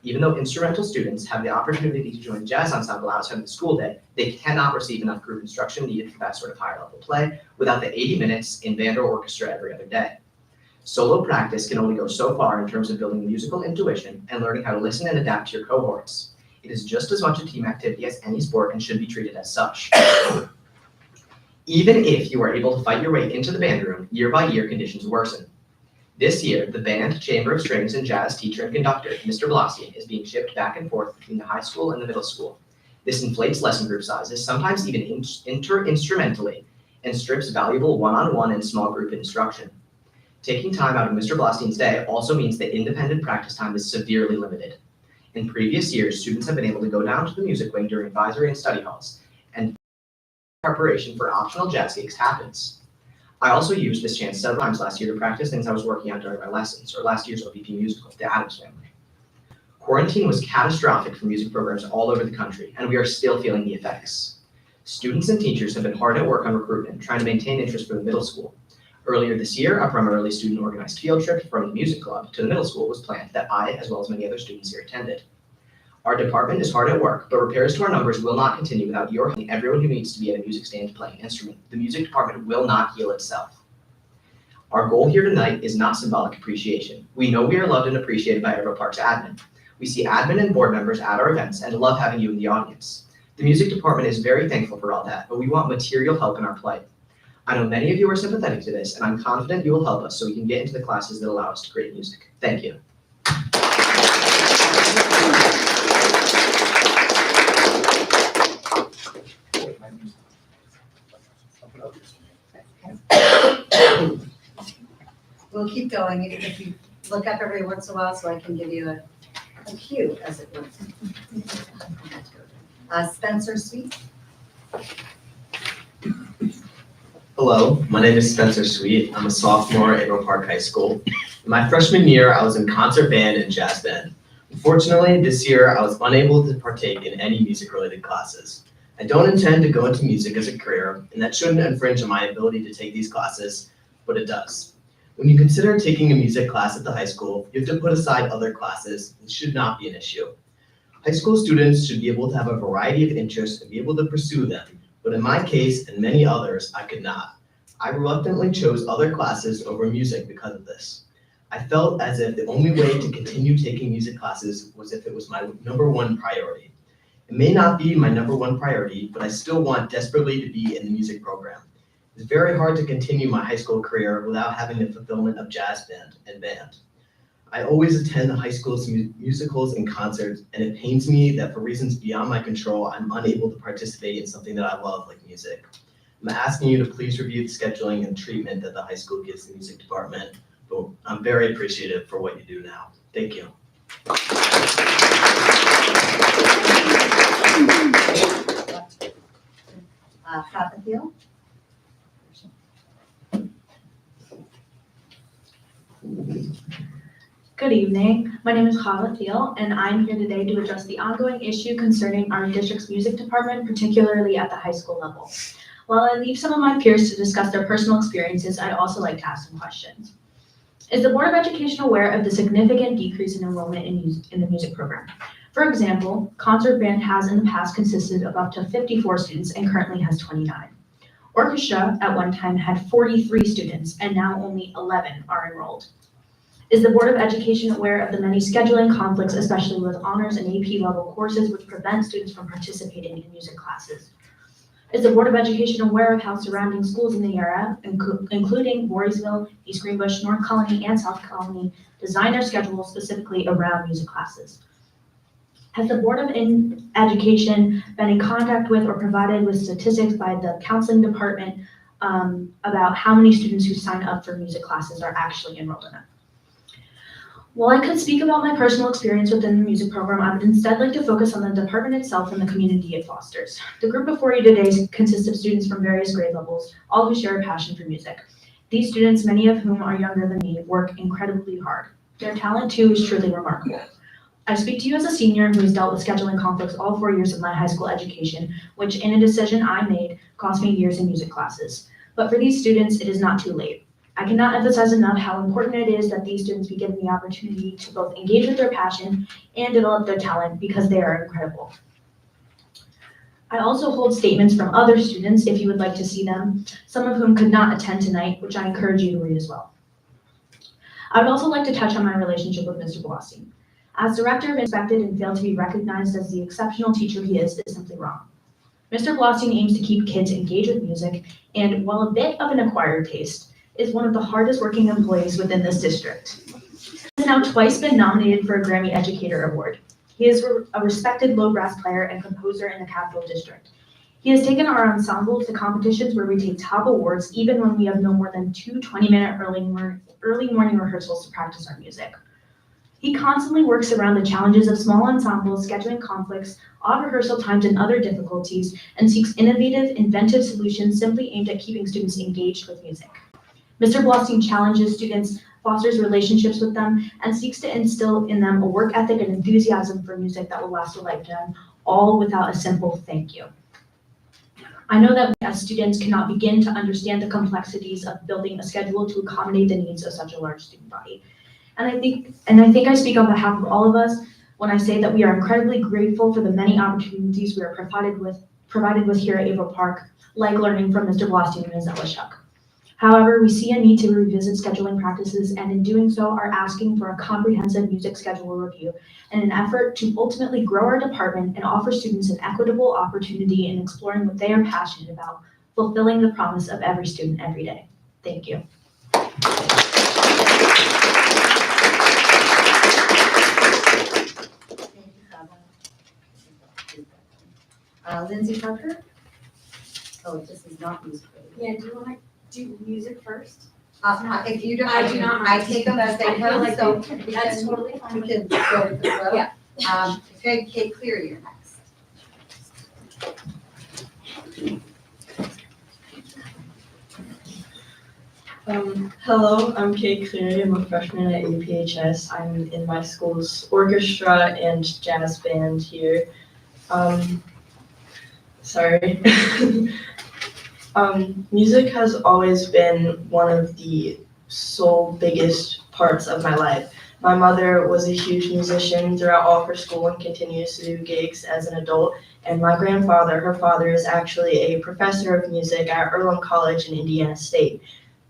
Even though instrumental students have the opportunity to join jazz ensemble outside of the school day, they cannot receive enough group instruction needed for that sort of higher level play without the 80 minutes in band or orchestra every other day. Solo practice can only go so far in terms of building musical intuition and learning how to listen and adapt to your cohorts. It is just as much a team activity as any sport and should be treated as such. Even if you are able to fight your way into the band room, year by year conditions worsen. This year, the band, chamber of strings, and jazz teacher and conductor, Mr. Blasi, is being shipped back and forth between the high school and the middle school. This inflates lesson group sizes, sometimes even instrumentally, and strips valuable one-on-one and small group instruction. Taking time out of Mr. Blastein's day also means that independent practice time is severely limited. In previous years, students have been able to go down to the music wing during advisory and study halls, and preparation for optional jazz gigs happens. I also used this chance several times last year to practice things I was working on during my lessons, or last year's OPP musical, The Addams Family. Quarantine was catastrophic for music programs all over the country, and we are still feeling the effects. Students and teachers have been hard at work on recruitment, trying to maintain interest for the middle school. Earlier this year, a primarily student-organized field trip from the music club to the middle school was planned that I, as well as many other students here, attended. Our department is hard at work, but repairs to our numbers will not continue without your helping everyone who needs to be at a music stand playing an instrument. The music department will not heal itself. Our goal here tonight is not symbolic appreciation. We know we are loved and appreciated by Averill Park's admin. We see admin and board members at our events and love having you in the audience. The music department is very thankful for all that, but we want material help in our plight. I know many of you are sympathetic to this, and I'm confident you will help us so we can get into the classes that allow us to create music. Thank you. We'll keep going, if you look up every once in a while so I can give you a cue, as it were. Spencer Sweet. Hello, my name is Spencer Sweet. I'm a sophomore at Averill Park High School. In my freshman year, I was in concert band and jazz band. Unfortunately, this year, I was unable to partake in any music-related classes. I don't intend to go into music as a career, and that shouldn't infringe on my ability to take these classes, but it does. When you consider taking a music class at the high school, you have to put aside other classes. It should not be an issue. High school students should be able to have a variety of interests and be able to pursue them, but in my case and many others, I could not. I reluctantly chose other classes over music because of this. I felt as if the only way to continue taking music classes was if it was my #1 priority. It may not be my #1 priority, but I still want desperately to be in the music program. It's very hard to continue my high school career without having the fulfillment of jazz band and band. I always attend the high school's musicals and concerts, and it pains me that for reasons beyond my control, I'm unable to participate in something that I love, like music. I'm asking you to please review the scheduling and treatment that the high school gives the music department, but I'm very appreciative for what you do now. Thank you. Fathiel. Good evening. My name is Khala Thiel, and I'm here today to address the ongoing issue concerning our district's music department, particularly at the high school level. While I leave some of my peers to discuss their personal experiences, I'd also like to ask some questions. Is the Board of Education aware of the significant decrease in enrollment in the music program? For example, concert band has in the past consisted of up to 54 students and currently has 29. Orchestra at one time had 43 students and now only 11 are enrolled. Is the Board of Education aware of the many scheduling conflicts, especially with honors and AP level courses, which prevent students from participating in music classes? Is the Board of Education aware of how surrounding schools in the area, including Voorheesville, East Greenbush, North Colony, and South Colony, design their schedules specifically around music classes? Has the Board of Education been in contact with or provided with statistics by the counseling department about how many students who sign up for music classes are actually enrolled in them? While I could speak about my personal experience within the music program, I would instead like to focus on the department itself and the community it fosters. The group before you today consists of students from various grade levels, all who share a passion for music. These students, many of whom are younger than me, work incredibly hard. Their talent, too, is truly remarkable. I speak to you as a senior who has dealt with scheduling conflicts all 4 years of my high school education, which in a decision I made cost me years in music classes. But for these students, it is not too late. I cannot emphasize enough how important it is that these students be given the opportunity to both engage with their passion and develop their talent because they are incredible. I also hold statements from other students if you would like to see them, some of whom could not attend tonight, which I encourage you to read as well. I would also like to touch on my relationship with Mr. Blossing. As director, expected and failed to be recognized as the exceptional teacher he is simply wrong. Mr. Blossing aims to keep kids engaged with music, and while a bit of an acquired taste, is one of the hardest working employees within this district. He has now twice been nominated for a Grammy Educator Award. He is a respected low brass player and composer in the Capital District. He has taken our ensemble to competitions where we take top awards even when we have no more than 2 20-minute early morning rehearsals to practice our music. He constantly works around the challenges of small ensembles, scheduling conflicts, odd rehearsal times, and other difficulties, and seeks innovative, inventive solutions simply aimed at keeping students engaged with music. Mr. Blossing challenges students, fosters relationships with them, and seeks to instill in them a work ethic and enthusiasm for music that will last a lifetime, all without a simple thank you. I know that we as students cannot begin to understand the complexities of building a schedule to accommodate the needs of such a large student body. And I think I speak on behalf of all of us when I say that we are incredibly grateful for the many opportunities we are provided with here at Averill Park, like learning from Mr. Blostein and Ms. Elishuk. However, we see a need to revisit scheduling practices, and in doing so are asking for a comprehensive music schedule review in an effort to ultimately grow our department and offer students an equitable opportunity in exploring what they are passionate about, fulfilling the promise of every student every day. Thank you. Lindsay Parker? Oh, this is not music. Yeah, do you want to do music first? If you don't, I do not. I take them as they I feel come, like so that's totally fine. we can go with the flow. Yeah. Okay, Kate Cleary, you're next. Hello, I'm Kate Cleary. I'm a freshman at APHS. I'm in my school's orchestra and jazz band here. Sorry. Music has always been one of the sole biggest parts of my life. My mother was a huge musician throughout all of her school and continues to do gigs as an adult. And my grandfather, her father, is actually a professor of music at Earlham College in Indiana State.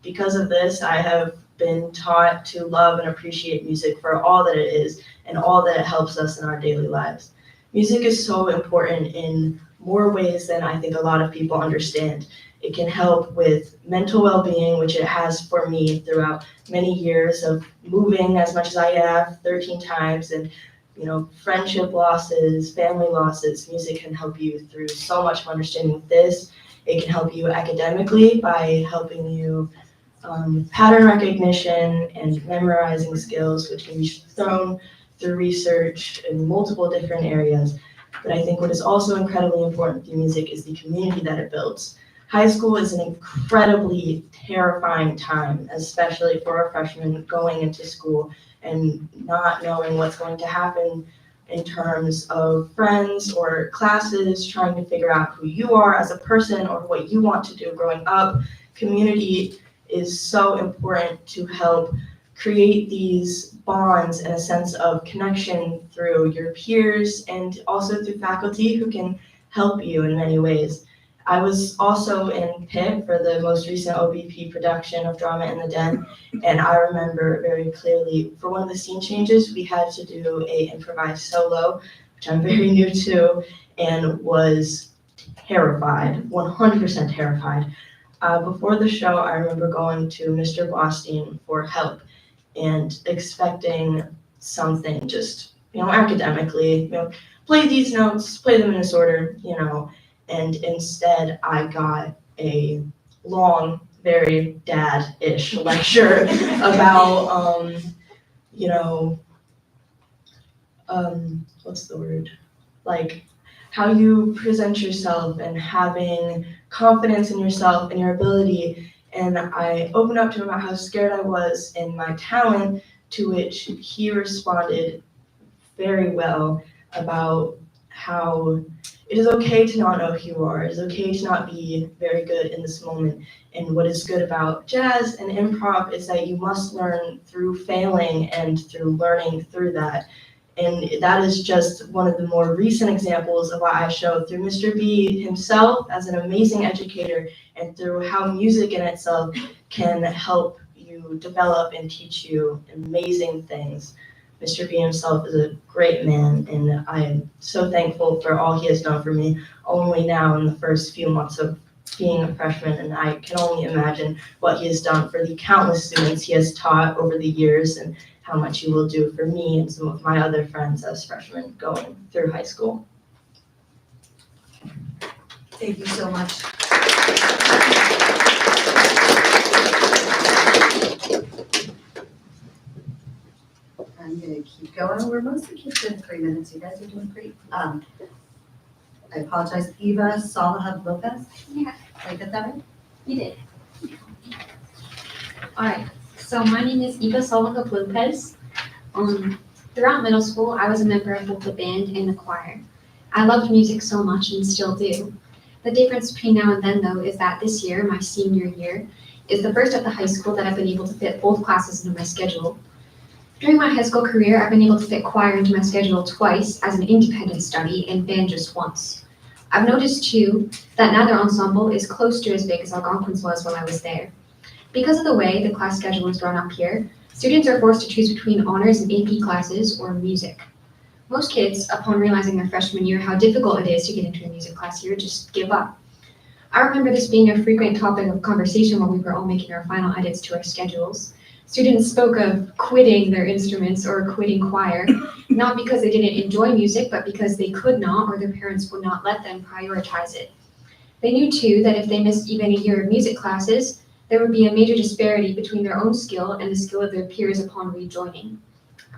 Because of this, I have been taught to love and appreciate music for all that it is and all that it helps us in our daily lives. Music is so important in more ways than I think a lot of people understand. It can help with mental well-being, which it has for me throughout many years of moving as much as I have 13 times, and friendship losses, family losses. Music can help you through so much of understanding with this. It can help you academically by helping you pattern recognition and memorizing skills, which can be thrown through research in multiple different areas. But I think what is also incredibly important through music is the community that it builds. High school is an incredibly terrifying time, especially for a freshman going into school and not knowing what's going to happen in terms of friends or classes, trying to figure out who you are as a person or what you want to do growing up. Community is so important to help create these bonds and a sense of connection through your peers and also through faculty who can help you in many ways. I was also in PIT for the most recent OBP production of Drama in the Den, and I remember very clearly for one of the scene changes, we had to do a improvised solo, which I'm very new to, and was terrified, 100% terrified. Before the show, I remember going to Mr. Blostein for help and expecting something just, academically, play these notes, play them in this order, and instead I got a long, very dad-ish lecture about, what's the word? Like how you present yourself and having confidence in yourself and your ability. And I opened up to him about how scared I was and my talent, to which he responded very well about how it is okay to not know who you are. It is okay to not be very good in this moment. And what is good about jazz and improv is that you must learn through failing and through learning through that. And that is just one of the more recent examples of what I showed through Mr. B himself as an amazing educator and through how music in itself can help you develop and teach you amazing things. Mr. B himself is a great man, and I am so thankful for all he has done for me only now in the first few months of being a freshman, and I can only imagine what he has done for the countless students he has taught over the years and how much he will do for me and some of my other friends as freshmen going through high school. Thank you so much. I'm gonna keep going. We're mostly keeping 3 minutes. You guys are doing great. I apologize. Eva Salahad Lopez. Yeah, Did I get that right? you did. All right, so my name is Eva Salahad Lopez. Throughout middle school, I was a member of both the band and the choir. I loved music so much and still do. The difference between now and then, though, is that this year, my senior year, is the first at the high school that I've been able to fit both classes into my schedule. During my high school career, I've been able to fit choir into my schedule twice as an independent study and band just once. I've noticed too that now their ensemble is close to as big as Algonquin's was while I was there. Because of the way the class schedule is drawn up here, students are forced to choose between honors and AP classes or music. Most kids, upon realizing their freshman year how difficult it is to get into a music class here, just give up. I remember this being a frequent topic of conversation when we were all making our final edits to our schedules. Students spoke of quitting their instruments or quitting choir, not because they didn't enjoy music, but because they could not or their parents would not let them prioritize it. They knew too that if they missed even a year of music classes, there would be a major disparity between their own skill and the skill of their peers upon rejoining.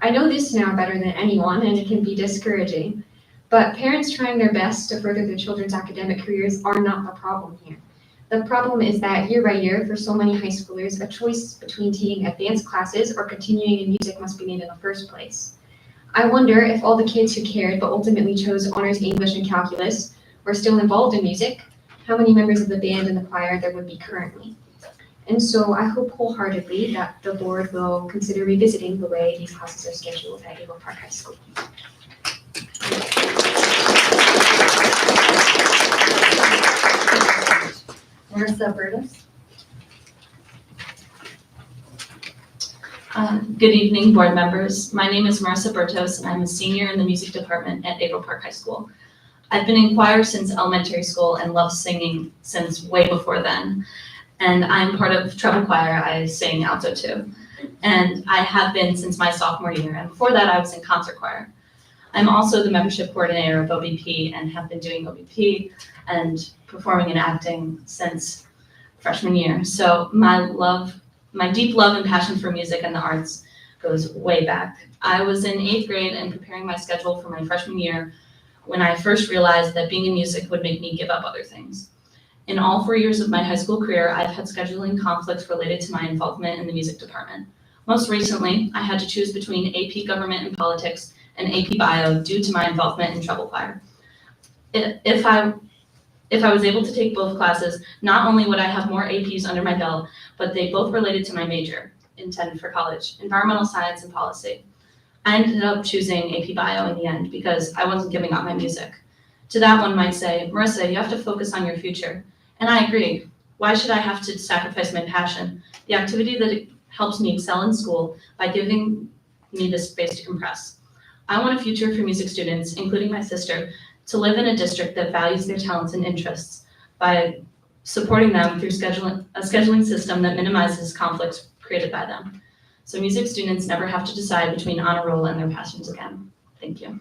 I know this now better than anyone, and it can be discouraging, but parents trying their best to further their children's academic careers are not the problem here. The problem is that year by year, for so many high schoolers, a choice between taking advanced classes or continuing in music must be made in the first place. I wonder if all the kids who cared but ultimately chose honors English and calculus were still involved in music, how many members of the band and the choir there would be currently. And so I hope wholeheartedly that the board will consider revisiting the way these classes are scheduled at Averill Park High School. Marissa Burtis. Good evening, board members. My name is Marissa Bertos, and I'm a senior in the music department at Averill Park High School. I've been in choir since elementary school and love singing since way before then. And I'm part of treble choir. I sing alto too. And I have been since my sophomore year. And before that, I was in concert choir. I'm also the membership coordinator of OBP and have been doing OBP and performing and acting since freshman year. So my deep love and passion for music and the arts goes way back. I was in 8th grade and preparing my schedule for my freshman year when I first realized that being in music would make me give up other things. In all 4 years of my high school career, I've had scheduling conflicts related to my involvement in the music department. Most recently, I had to choose between AP Government and Politics and AP Bio due to my involvement in treble choir. If I was able to take both classes, not only would I have more APs under my belt, but they both related to my major intended for college, environmental science and policy. I ended up choosing AP Bio in the end because I wasn't giving up my music. To that, one might say, Marissa, you have to focus on your future. And I agree. Why should I have to sacrifice my passion, the activity that helps me excel in school, by giving me this space to compress? I want a future for music students, including my sister, to live in a district that values their talents and interests by supporting them through a scheduling system that minimizes conflicts created by them. So music students never have to decide between honor roll and their passions again. Thank you.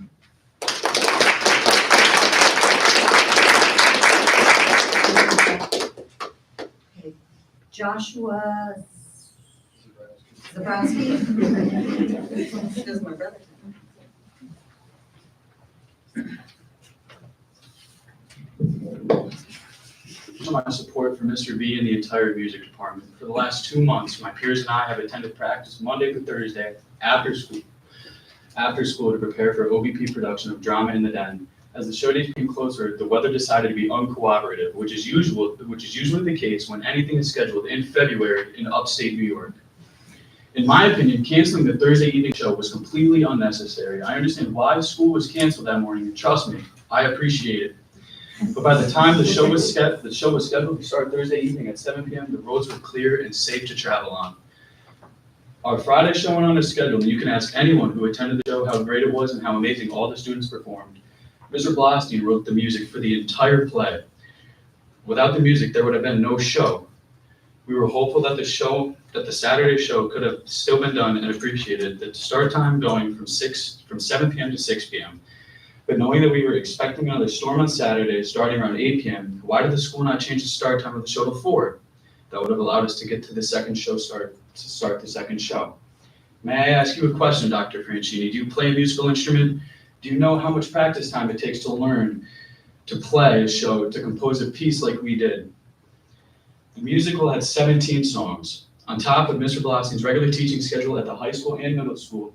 Okay. Joshua Zabrowski. This is my brother. My support for Mr. B and the entire music department. For the last 2 months, my peers and I have attended practice Monday through Thursday after school to prepare for OBP production of Drama in the Den. As the show dates came closer, the weather decided to be uncooperative, which is usually the case when anything is scheduled in February in upstate New York. In my opinion, canceling the Thursday evening show was completely unnecessary. I understand why school was canceled that morning, and trust me, I appreciate it. But by the time the show was scheduled to start Thursday evening at 7 p.m., the roads were clear and safe to travel on. Our Friday show went on a schedule, and you can ask anyone who attended the show how great it was and how amazing all the students performed. Mr. Blaustein wrote the music for the entire play. Without the music, there would have been no show. We were hopeful that the Saturday show could have still been done and appreciated the start time going from 7 p.m. to 6 p.m. But knowing that we were expecting another storm on Saturday starting around 8 p.m., why did the school not change the start time of the show to 4? That would have allowed us to get to the second show start the second show. May I ask you a question, Dr. Franchini? Do you play a musical instrument? Do you know how much practice time it takes to learn to play a show, to compose a piece like we did? The musical had 17 songs. On top of Mr. Blastein's regular teaching schedule at the high school and middle school,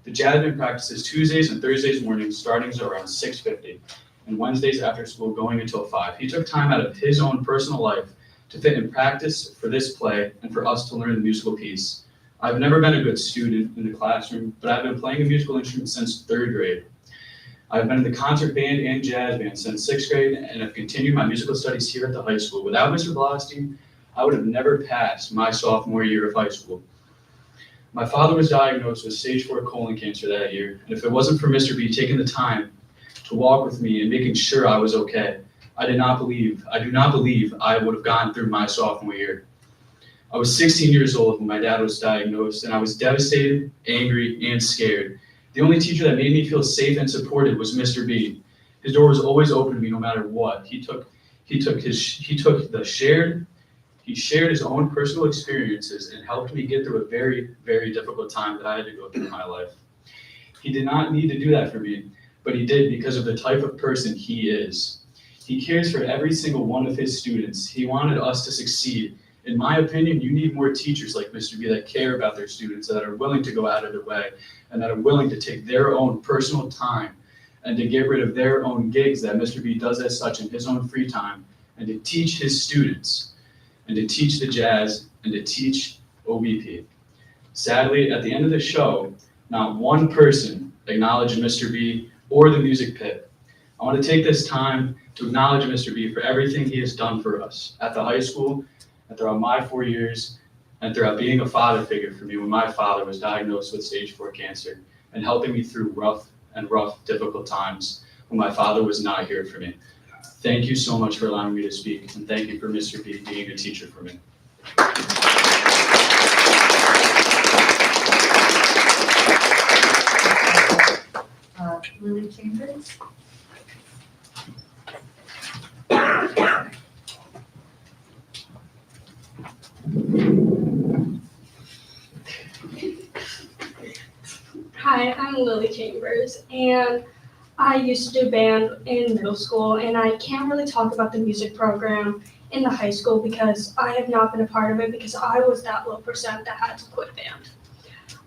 the jazz band practices Tuesdays and Thursdays mornings starting around 6:50, and Wednesdays after school going until 5. He took time out of his own personal life to fit in practice for this play and for us to learn the musical piece. I've never been a good student in the classroom, but I've been playing a musical instrument since 3rd grade. I've been in the concert band and jazz band since 6th grade and have continued my musical studies here at the high school. Without Mr. Blostein, I would have never passed my sophomore year of high school. My father was diagnosed with stage 4 colon cancer that year, and if it wasn't for Mr. B taking the time to walk with me and making sure I was okay, I do not believe I would have gone through my sophomore year. I was 16 years old when my dad was diagnosed, and I was devastated, angry, and scared. The only teacher that made me feel safe and supported was Mr. B. His door was always open to me no matter what. He shared his own personal experiences and helped me get through a very, very difficult time that I had to go through in my life. He did not need to do that for me, but he did because of the type of person he is. He cares for every single one of his students. He wanted us to succeed. In my opinion, you need more teachers like Mr. B that care about their students, that are willing to go out of their way, and that are willing to take their own personal time and to get rid of their own gigs that Mr. B does as such in his own free time, and to teach his students, and to teach the jazz, and to teach OBP. Sadly, at the end of the show, not one person acknowledged Mr. B or the music pit. I want to take this time to acknowledge Mr. B for everything he has done for us at the high school, and throughout my 4 years, and throughout being a father figure for me when my father was diagnosed with stage 4 cancer, and helping me through rough, difficult times when my father was not here for me. Thank you so much for allowing me to speak, and thank you for Mr. B being a teacher for me. Lily Chambers. Hi, I'm Lily Chambers, and I used to do band in middle school, and I can't really talk about the music program in the high school because I have not been a part of it because I was that low percent that had to quit band.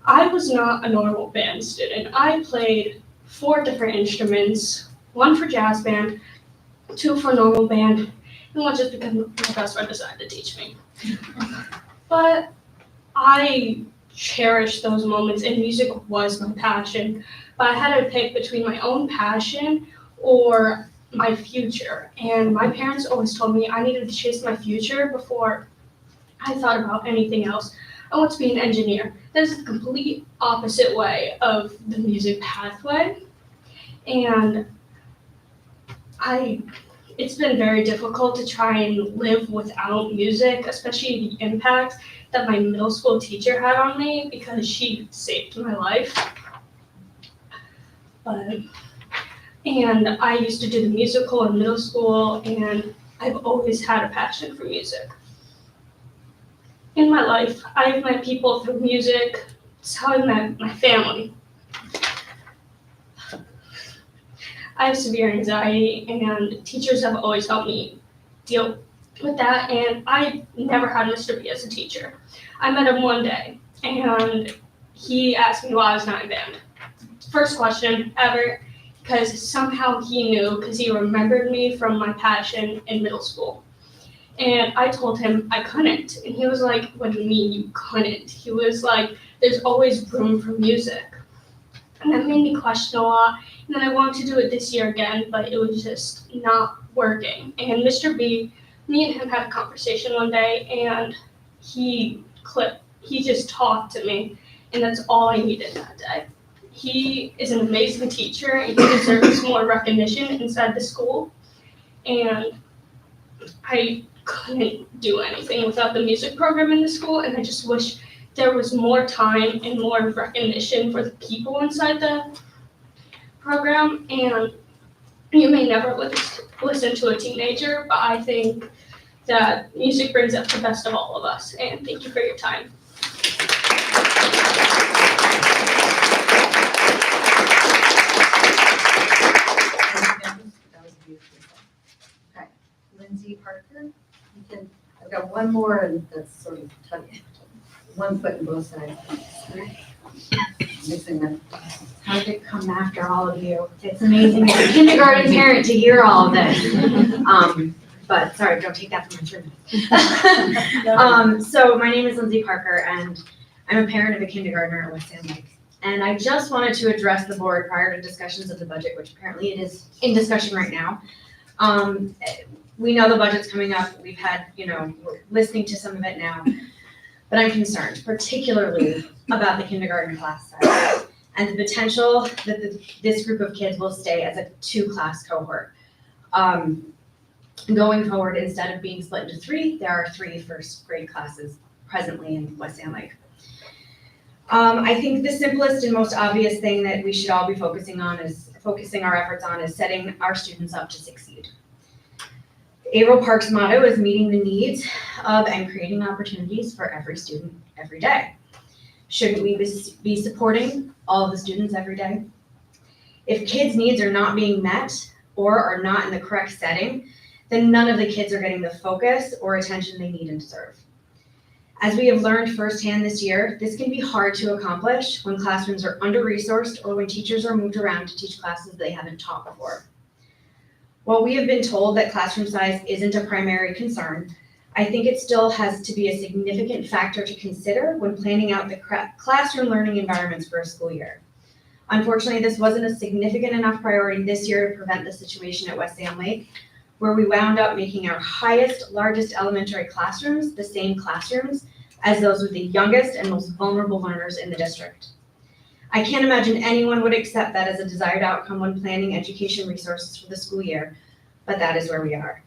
I was not a normal band student. I played 4 different instruments, 1 for jazz band, 2 for normal band, and 1 just because my best friend decided to teach me. But I cherish those moments, and music was my passion. But I had to pick between my own passion or my future. And my parents always told me I needed to chase my future before I thought about anything else. I want to be an engineer. That is the complete opposite way of the music pathway. And it's been very difficult to try and live without music, especially the impact that my middle school teacher had on me because she saved my life. And I used to do the musical in middle school, and I've always had a passion for music. In my life, I've met people through music. It's how I met my family. I have severe anxiety, and teachers have always helped me deal with that, and I never had Mr. B as a teacher. I met him one day, and he asked me why I was not in band. First question ever, because somehow he knew, because he remembered me from my passion in middle school. And I told him I couldn't, and he was like, what do you mean you couldn't? He was like, there's always room for music. And that made me question a lot. And then I wanted to do it this year again, but it was just not working. And Mr. B, me and him had a conversation one day, and he just talked to me, and that's all I needed that day. He is an amazing teacher, and he deserves more recognition inside the school. And I couldn't do anything without the music program in the school, and I just wish there was more time and more recognition for the people inside the program. And you may never listen to a teenager, but I think that music brings out the best of all of us. And thank you for your time. That was beautiful. Okay, Lindsay Parker. I've got one more, and that's sort of one foot in both sides. Missing them. How did it come after all of you? It's amazing as a kindergarten parent to hear all of this. But sorry, don't take that from my children. So my name is Lindsay Parker, and I'm a parent of a kindergartner at West Sand Lake. And I just wanted to address the board prior to discussions of the budget, which apparently it is in discussion right now. We know the budget's coming up. We've had, we're listening to some of it now. But I'm concerned, particularly about the kindergarten class size and the potential that this group of kids will stay as a 2-class cohort. Going forward, instead of being split into 3, there are 3 first grade classes presently in West Sand Lake. I think the simplest and most obvious thing that we should all be focusing our efforts on is setting our students up to succeed. Averill Park's motto is meeting the needs of and creating opportunities for every student every day. Shouldn't we be supporting all of the students every day? If kids' needs are not being met or are not in the correct setting, then none of the kids are getting the focus or attention they need and deserve. As we have learned firsthand this year, this can be hard to accomplish when classrooms are under-resourced or when teachers are moved around to teach classes they haven't taught before. While we have been told that classroom size isn't a primary concern, I think it still has to be a significant factor to consider when planning out the classroom learning environments for a school year. Unfortunately, this wasn't a significant enough priority this year to prevent the situation at West Sand Lake, where we wound up making our largest elementary classrooms the same classrooms as those with the youngest and most vulnerable learners in the district. I can't imagine anyone would accept that as a desired outcome when planning education resources for the school year, but that is where we are.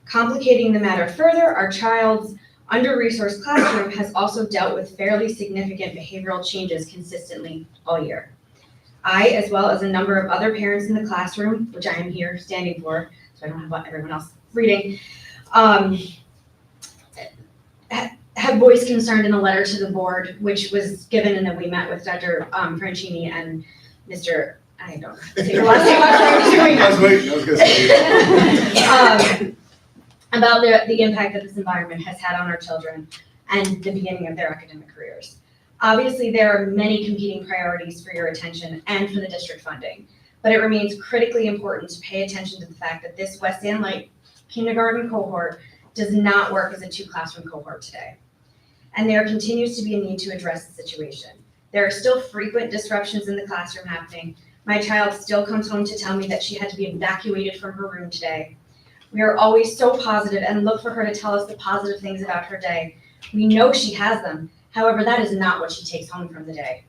Complicating the matter further, our child's under-resourced classroom has also dealt with fairly significant behavioral changes consistently all year. I, as well as a number of other parents in the classroom, which I am here standing for, so I don't have everyone else reading, have voiced concern in a letter to the board, which was given and then we met with Dr. Francini and Mr. I don't know how to say your last name. I was waiting, I was gonna say. About the impact that this environment has had on our children and the beginning of their academic careers. Obviously, there are many competing priorities for your attention and for the district funding, but it remains critically important to pay attention to the fact that this West Sand Lake kindergarten cohort does not work as a 2-classroom cohort today. And there continues to be a need to address the situation. There are still frequent disruptions in the classroom happening. My child still comes home to tell me that she had to be evacuated from her room today. We are always so positive and look for her to tell us the positive things about her day. We know she has them. However, that is not what she takes home from the day.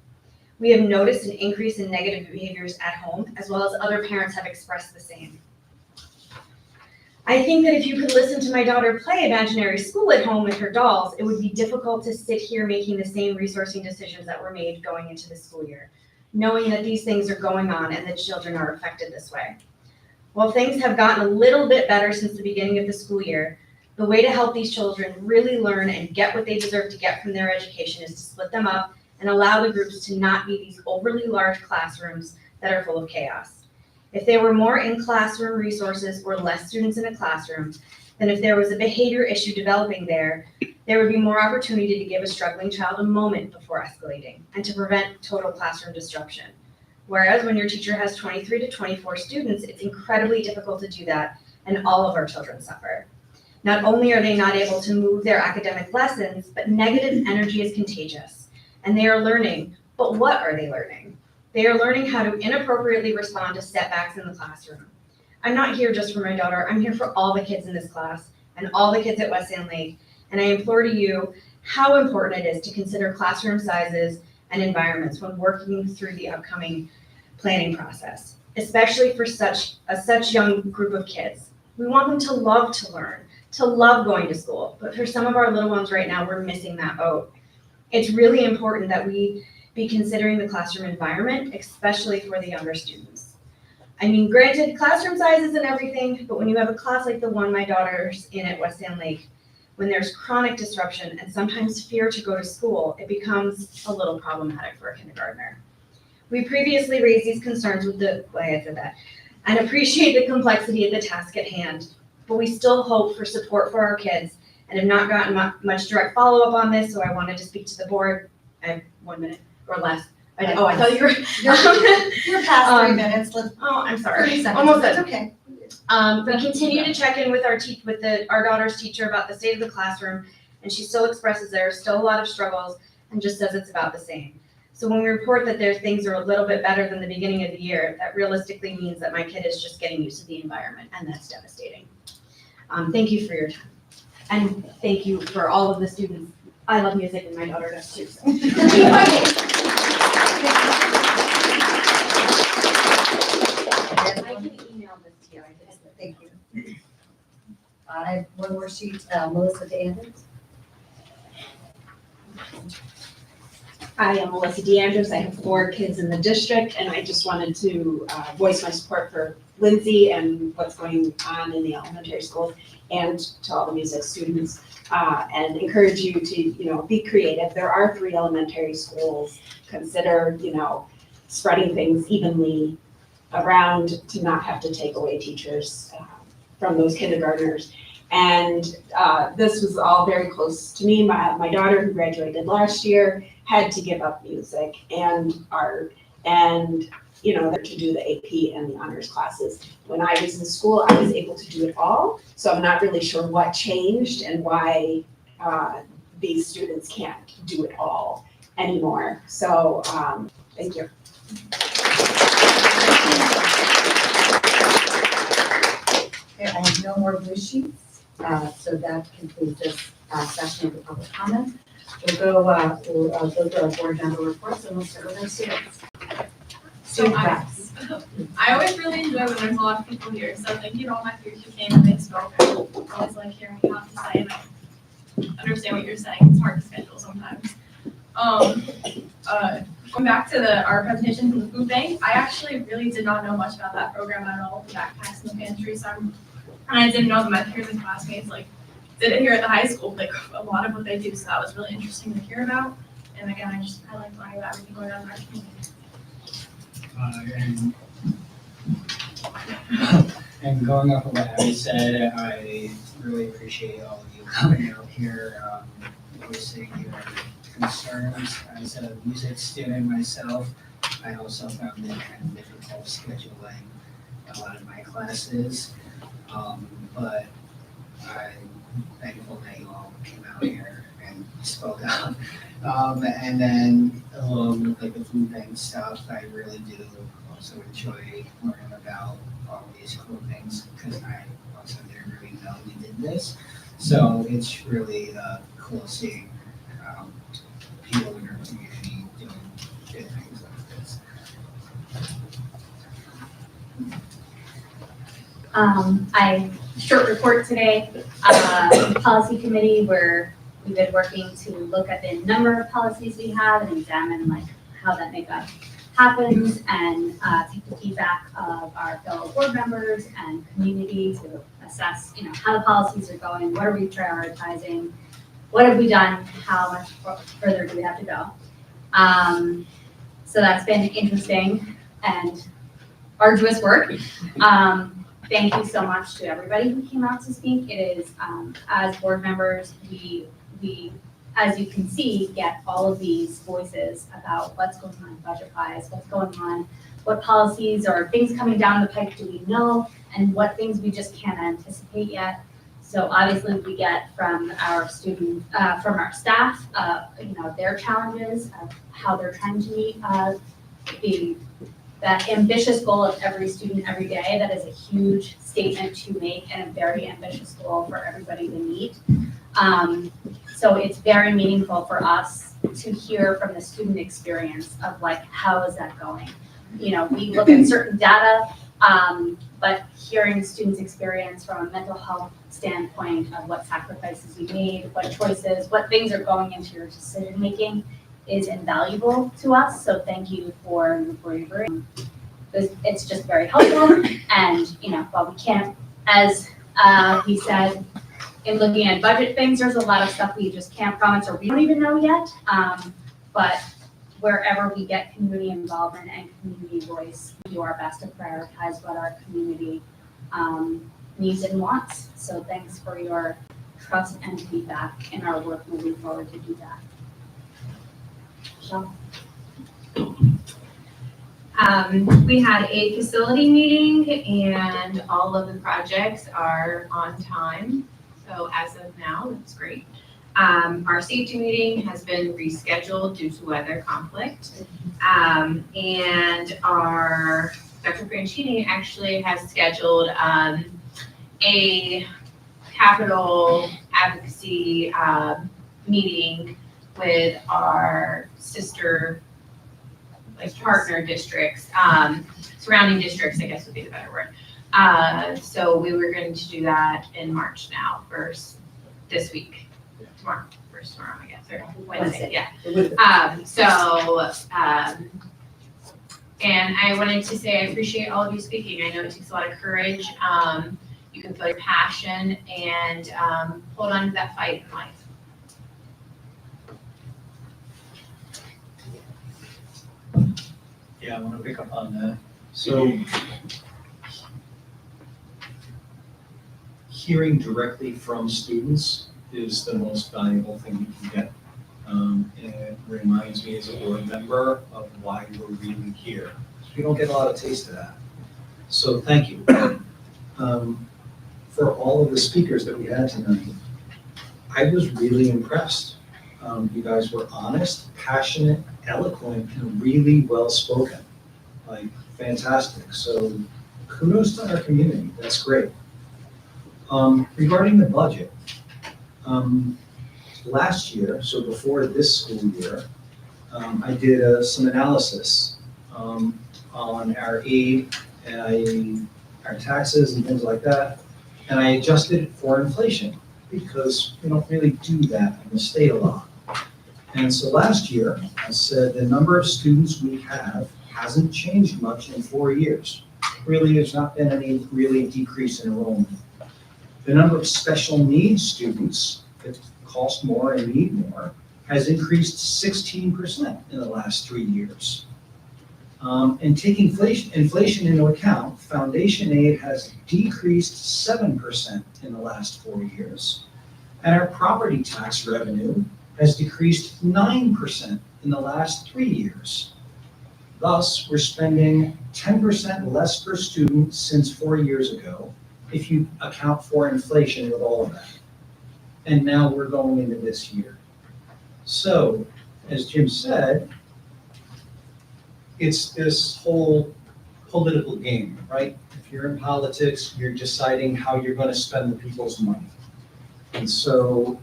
We have noticed an increase in negative behaviors at home, as well as other parents have expressed the same. I think that if you could listen to my daughter play imaginary school at home with her dolls, it would be difficult to sit here making the same resourcing decisions that were made going into the school year, knowing that these things are going on and that children are affected this way. While things have gotten a little bit better since the beginning of the school year, the way to help these children really learn and get what they deserve to get from their education is to split them up and allow the groups to not be these overly large classrooms that are full of chaos. If there were more in-classroom resources or less students in a classroom, then if there was a behavior issue developing there would be more opportunity to give a struggling child a moment before escalating and to prevent total classroom disruption. Whereas when your teacher has 23 to 24 students, it's incredibly difficult to do that, and all of our children suffer. Not only are they not able to move their academic lessons, but negative energy is contagious, and they are learning. But what are they learning? They are learning how to inappropriately respond to setbacks in the classroom. I'm not here just for my daughter, I'm here for all the kids in this class and all the kids at West Sand Lake, and I implore to you how important it is to consider classroom sizes and environments when working through the upcoming planning process, especially for such young group of kids. We want them to love to learn, to love going to school, but for some of our little ones right now, we're missing that boat. It's really important that we be considering the classroom environment, especially for the younger students. I mean, granted, classroom sizes and everything, but when you have a class like the one my daughter's in at West Sand Lake, when there's chronic disruption and sometimes fear to go to school, it becomes a little problematic for a kindergartner. We previously raised these concerns with the way I said that, and appreciate the complexity of the task at hand, but we still hope for support for our kids and have not gotten much direct follow-up on this, so I wanted to speak to the board. I have 1 minute or less. I thought you were. You're past 3 minutes. I'm sorry. 30 seconds. Almost That's done. okay. We continue to check in with our daughter's teacher about the state of the classroom, and she still expresses there are still a lot of struggles and just says it's about the same. So when we report that things are a little bit better than the beginning of the year, that realistically means that my kid is just getting used to the environment, and that's devastating. Thank you for your time. And thank you for all of the students. I love music and my daughter does too. So. I can email this to you. Thank you. I have one more sheet, Melissa DeAndrews. Hi, I'm Melissa DeAndrews. I have 4 kids in the district, and I just wanted to voice my support for Lindsay and what's going on in the elementary schools, and to all the music students, and encourage you to, be creative. There are 3 elementary schools. Consider, spreading things evenly around to not have to take away teachers from those kindergartners. And this was all very close to me. My daughter, who graduated last year, had to give up music and art and, to do the AP and the honors classes. When I was in school, I was able to do it all. So I'm not really sure what changed and why these students can't do it all anymore. So thank you. Okay, I have no more blue sheets, so that concludes this session of the public comment. We'll go through our board member reports, and we'll start with our students. So I always really enjoy when there's a lot of people here, so thank you to all my peers who came and they spoke. I always like hearing what you have to say, and I understand what you're saying. It's hard to schedule sometimes. Going back to our presentation from the food bank, I actually really did not know much about that program at all, the backpacks in the pantry, and I didn't know that my peers and classmates did it here at the high school, a lot of what they do, so that was really interesting to hear about. And again, I like learning about everything going on in our community. And going off of what Abby said, I really appreciate all of you coming out here, voicing your concerns. As a music student myself, I also found it kind of difficult scheduling a lot of my classes, but I'm thankful that you all came out here and spoke up. And then along with the food bank stuff, I really do also enjoy learning about all these cool things because I also didn't really know we did this. So it's really cool seeing people in our community doing good things like this. Short report today, policy committee, where we've been working to look at the number of policies we have and examine how that makeup happens and take the feedback of our fellow board members and community to assess, how the policies are going, what are we prioritizing, what have we done, how much further do we have to go. So that's been interesting and arduous work. Thank you so much to everybody who came out to speak. It is, as board members, we, as you can see, get all of these voices about what's going on budget-wise, what's going on, what policies or things coming down the pike do we know, and what things we just can't anticipate yet. So obviously we get from our student, from our staff, their challenges of how they're trying to meet that ambitious goal of every student every day. That is a huge statement to make and a very ambitious goal for everybody to meet. So it's very meaningful for us to hear from the student experience of how is that going? We look at certain data, but hearing students' experience from a mental health standpoint of what sacrifices you made, what choices, what things are going into your decision making is invaluable to us. So thank you for your bravery. It's just very helpful. And, while we can't, as he said, in looking at budget things, there's a lot of stuff we just can't promise or we don't even know yet. But wherever we get community involvement and community voice, we do our best to prioritize what our community needs and wants. So thanks for your trust and feedback in our work moving forward to do that. We had a facility meeting and all of the projects are on time. So as of now, that's great. Our safety meeting has been rescheduled due to weather conflict. And our Dr. Franchini actually has scheduled a capital advocacy meeting with our sister, like partner districts, surrounding districts, I guess would be the better word. So we were going to do that in March now, this week. Tomorrow, I guess, or Wednesday, yeah. And I wanted to say I appreciate all of you speaking. I know it takes a lot of courage. You can feel your passion and hold on to that fight in life. Yeah, I want to pick up on that. So hearing directly from students is the most valuable thing you can get. And it reminds me as a board member of why we're really here. We don't get a lot of taste of that. So thank you. For all of the speakers that we had tonight, I was really impressed. You guys were honest, passionate, eloquent, and really well spoken. Like, fantastic. So kudos to our community. That's great. Regarding the budget, last year, so before this school year, I did some analysis on our aid and our taxes and things like that, and I adjusted it for inflation because we don't really do that in the state a lot. And so last year, I said the number of students we have hasn't changed much in 4 years. Really, there's not been any really decrease in enrollment. The number of special needs students that cost more and need more has increased 16% in the last 3 years. And taking inflation into account, foundation aid has decreased 7% in the last 4 years. And our property tax revenue has decreased 9% in the last 3 years. Thus, we're spending 10% less per student since 4 years ago, if you account for inflation with all of that. And now we're going into this year. So, as Jim said, it's this whole political game, right? If you're in politics, you're deciding how you're going to spend the people's money. And so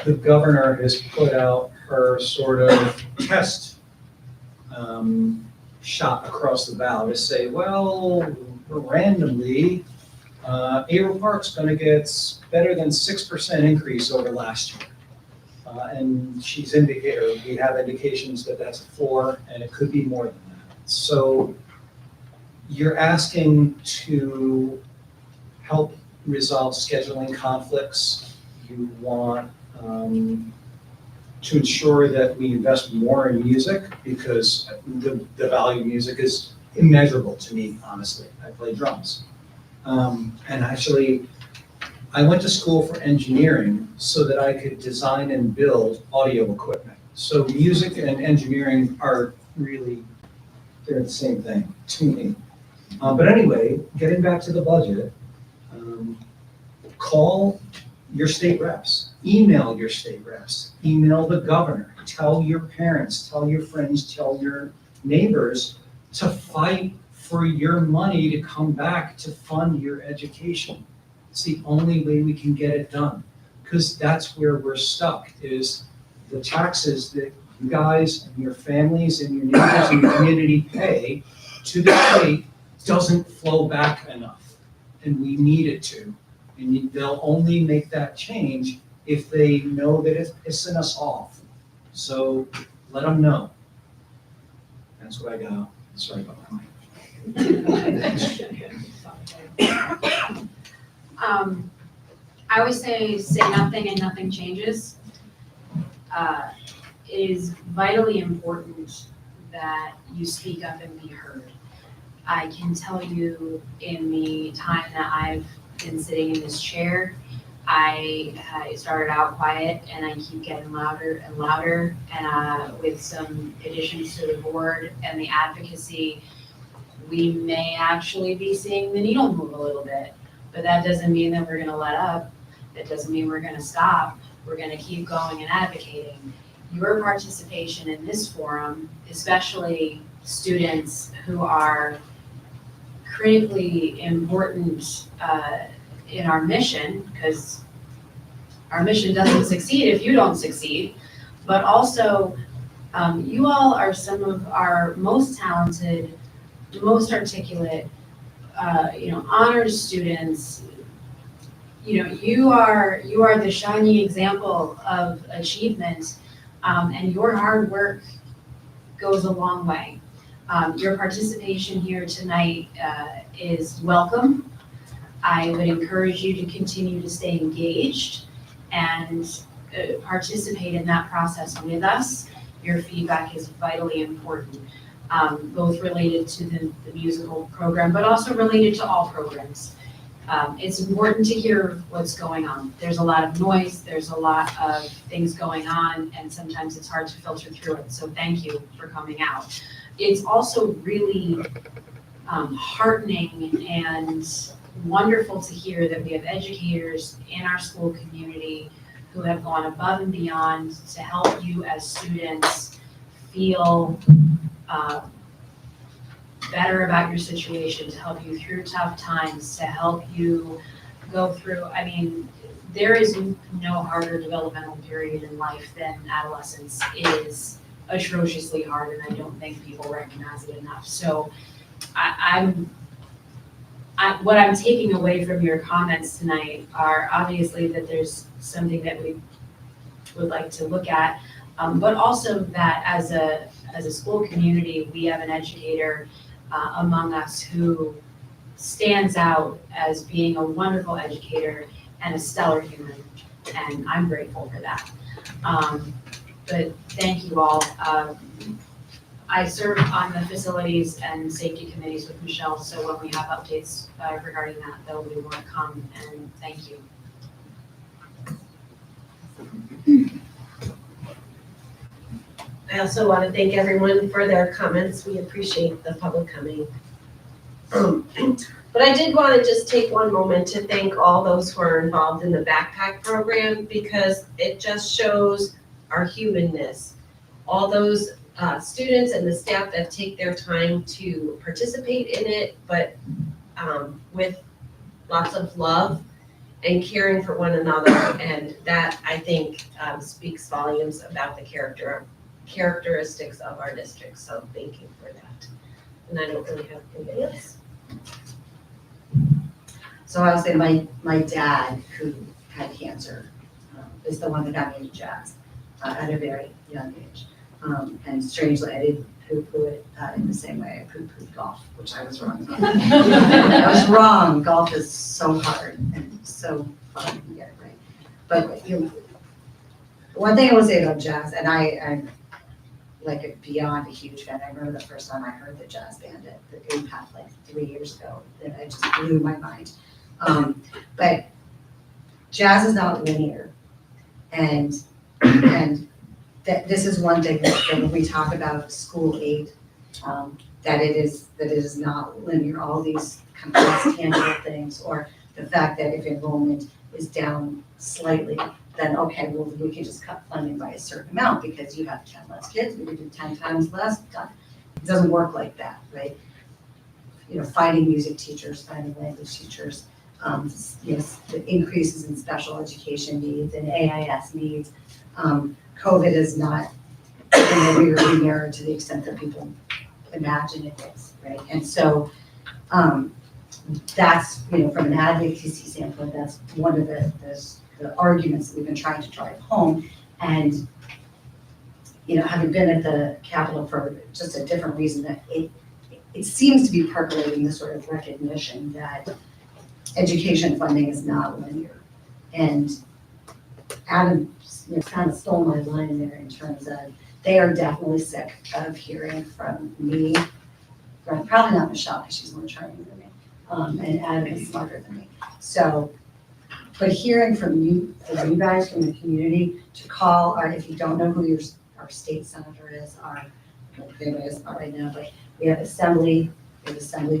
the governor has put out her sort of test shot across the bow to say, well, randomly, Averill Park's going to get better than 6% increase over last year. And she's indicated, we have indications that that's a floor, and it could be more than that. So you're asking to help resolve scheduling conflicts. You want to ensure that we invest more in music, because the value of music is immeasurable to me, honestly. I play drums. And actually, I went to school for engineering so that I could design and build audio equipment. So music and engineering are really, they're the same thing to me. But anyway, getting back to the budget, call your state reps, email your state reps, email the governor, tell your parents, tell your friends, tell your neighbors to fight for your money to come back to fund your education. It's the only way we can get it done, because that's where we're stuck, is the taxes that you guys and your families and your neighbors and your community pay to the state doesn't flow back enough, and we need it to. And they'll only make that change if they know that it's pissing us off. So let them know. That's what I got. Sorry about that. I always say nothing and nothing changes. It is vitally important that you speak up and be heard. I can tell you, in the time that I've been sitting in this chair, I started out quiet and I keep getting louder and louder, and with some additions to the board and the advocacy, we may actually be seeing the needle move a little bit, but that doesn't mean that we're gonna let up. That doesn't mean we're gonna stop. We're gonna keep going and advocating. Your participation in this forum, especially students who are critically important in our mission, because our mission doesn't succeed if you don't succeed, but also you all are some of our most talented, most articulate, honors students. You are the shining example of achievement, and your hard work goes a long way. Your participation here tonight is welcome. I would encourage you to continue to stay engaged and participate in that process with us. Your feedback is vitally important, both related to the musical program, but also related to all programs. It's important to hear what's going on. There's a lot of noise, there's a lot of things going on, and sometimes it's hard to filter through it. So thank you for coming out. It's also really heartening and wonderful to hear that we have educators in our school community who have gone above and beyond to help you as students feel better about your situation, to help you through tough times, to help you go through, there is no harder developmental period in life than adolescence. It is atrociously hard, and I don't think people recognize it enough. So what I'm taking away from your comments tonight are obviously that there's something that we would like to look at, but also that as a school community, we have an educator among us who stands out as being a wonderful educator and a stellar human, and I'm grateful for that. But thank you all. I serve on the facilities and safety committees with Michelle, so when we have updates regarding that, there'll be more to come, and thank you. I also want to thank everyone for their comments. We appreciate the public coming. But I did want to just take one moment to thank all those who are involved in the backpack program, because it just shows our humanness. All those students and the staff that take their time to participate in it, but with lots of love and caring for one another. And that, I think, speaks volumes about the characteristics of our district. So thank you for that. And I don't really have anybody else. So I'll say my dad, who had cancer, is the one that got me into jazz at a very young age. And strangely, I didn't poo-poo it in the same way I poo-pooed golf, which I was wrong. I was wrong. Golf is so hard and so fun to get it right. But one thing I will say about jazz, and I'm like beyond a huge fan. I remember the first time I heard the jazz band at the Impact like 3 years ago, and it just blew my mind. But jazz is not linear, and this is one thing that when we talk about school aid, that it is not linear. All these kind of less tangible things, or the fact that if enrollment is down slightly, then okay, well, we can just cut funding by a certain amount because you have 10 less kids, we can do 10 times less, done. It doesn't work like that, right? Finding music teachers, finding language teachers, the increases in special education needs and AIS needs. COVID is not in the rearview mirror to the extent that people imagine it is, right? And so that's, from an advocacy standpoint, that's one of the arguments that we've been trying to drive home. And, having been at the Capitol for just a different reason, that it seems to be percolating this sort of recognition that education funding is not linear. And Adam kind of stole my line there in terms of they are definitely sick of hearing from me, probably not Michelle because she's more charming than me, and Adam is smarter than me. So, but hearing from you guys, from the community, to call, if you don't know who our state senator is, right now, but we have assembly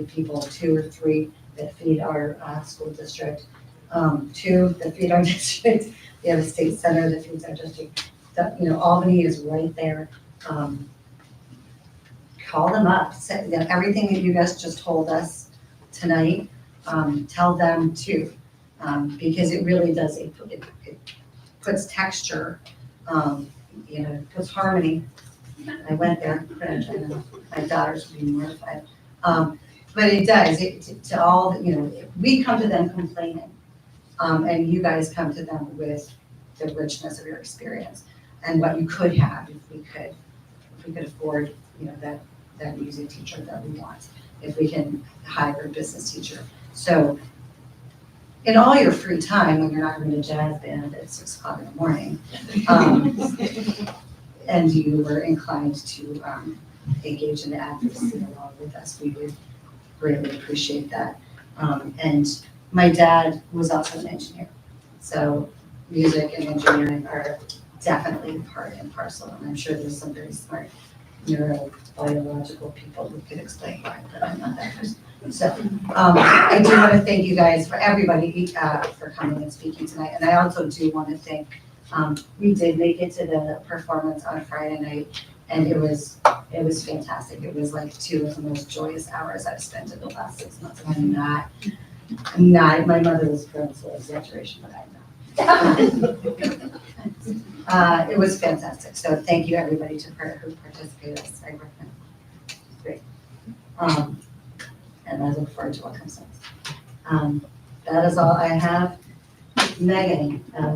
people, 2 or 3 that feed our school district. Two, that feed our district. We have a state center that feeds our district. Albany is right there. Call them up, say, everything that you guys just told us tonight, tell them too. Because it really does, it puts texture, puts harmony. I went there, my daughters would be mortified. But it does, to all, we come to them complaining, and you guys come to them with the richness of your experience and what you could have if we could afford, that music teacher that we want, if we can hire a business teacher. So in all your free time, when you're not going to jazz band at 6 o'clock in the morning, and you were inclined to engage in the advocacy along with us, we would greatly appreciate that. And my dad was also an engineer, so music and engineering are definitely part and parcel, and I'm sure there's some very smart neurobiological people who could explain why, but I'm not that person. So I do want to thank you guys, for everybody, for coming and speaking tonight, and I also do want to thank, we did make it to the performance on Friday night, and it was fantastic. It was like 2 of the most joyous hours I've spent in the last 6 months. And I'm not, my mother was prone to exaggeration, but I'm not. It was fantastic. So thank you everybody who participated. I recommend. It's great. And I look forward to what comes next. That is all I have. Megan,